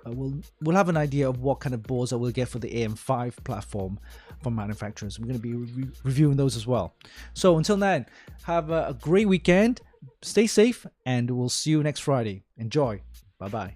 we'll have an idea of what kind of boards that we'll get for the AM5 platform from manufacturers. We're going to be reviewing those as well. So until then, have a great weekend, stay safe, and we'll see you next Friday. Enjoy. Bye bye.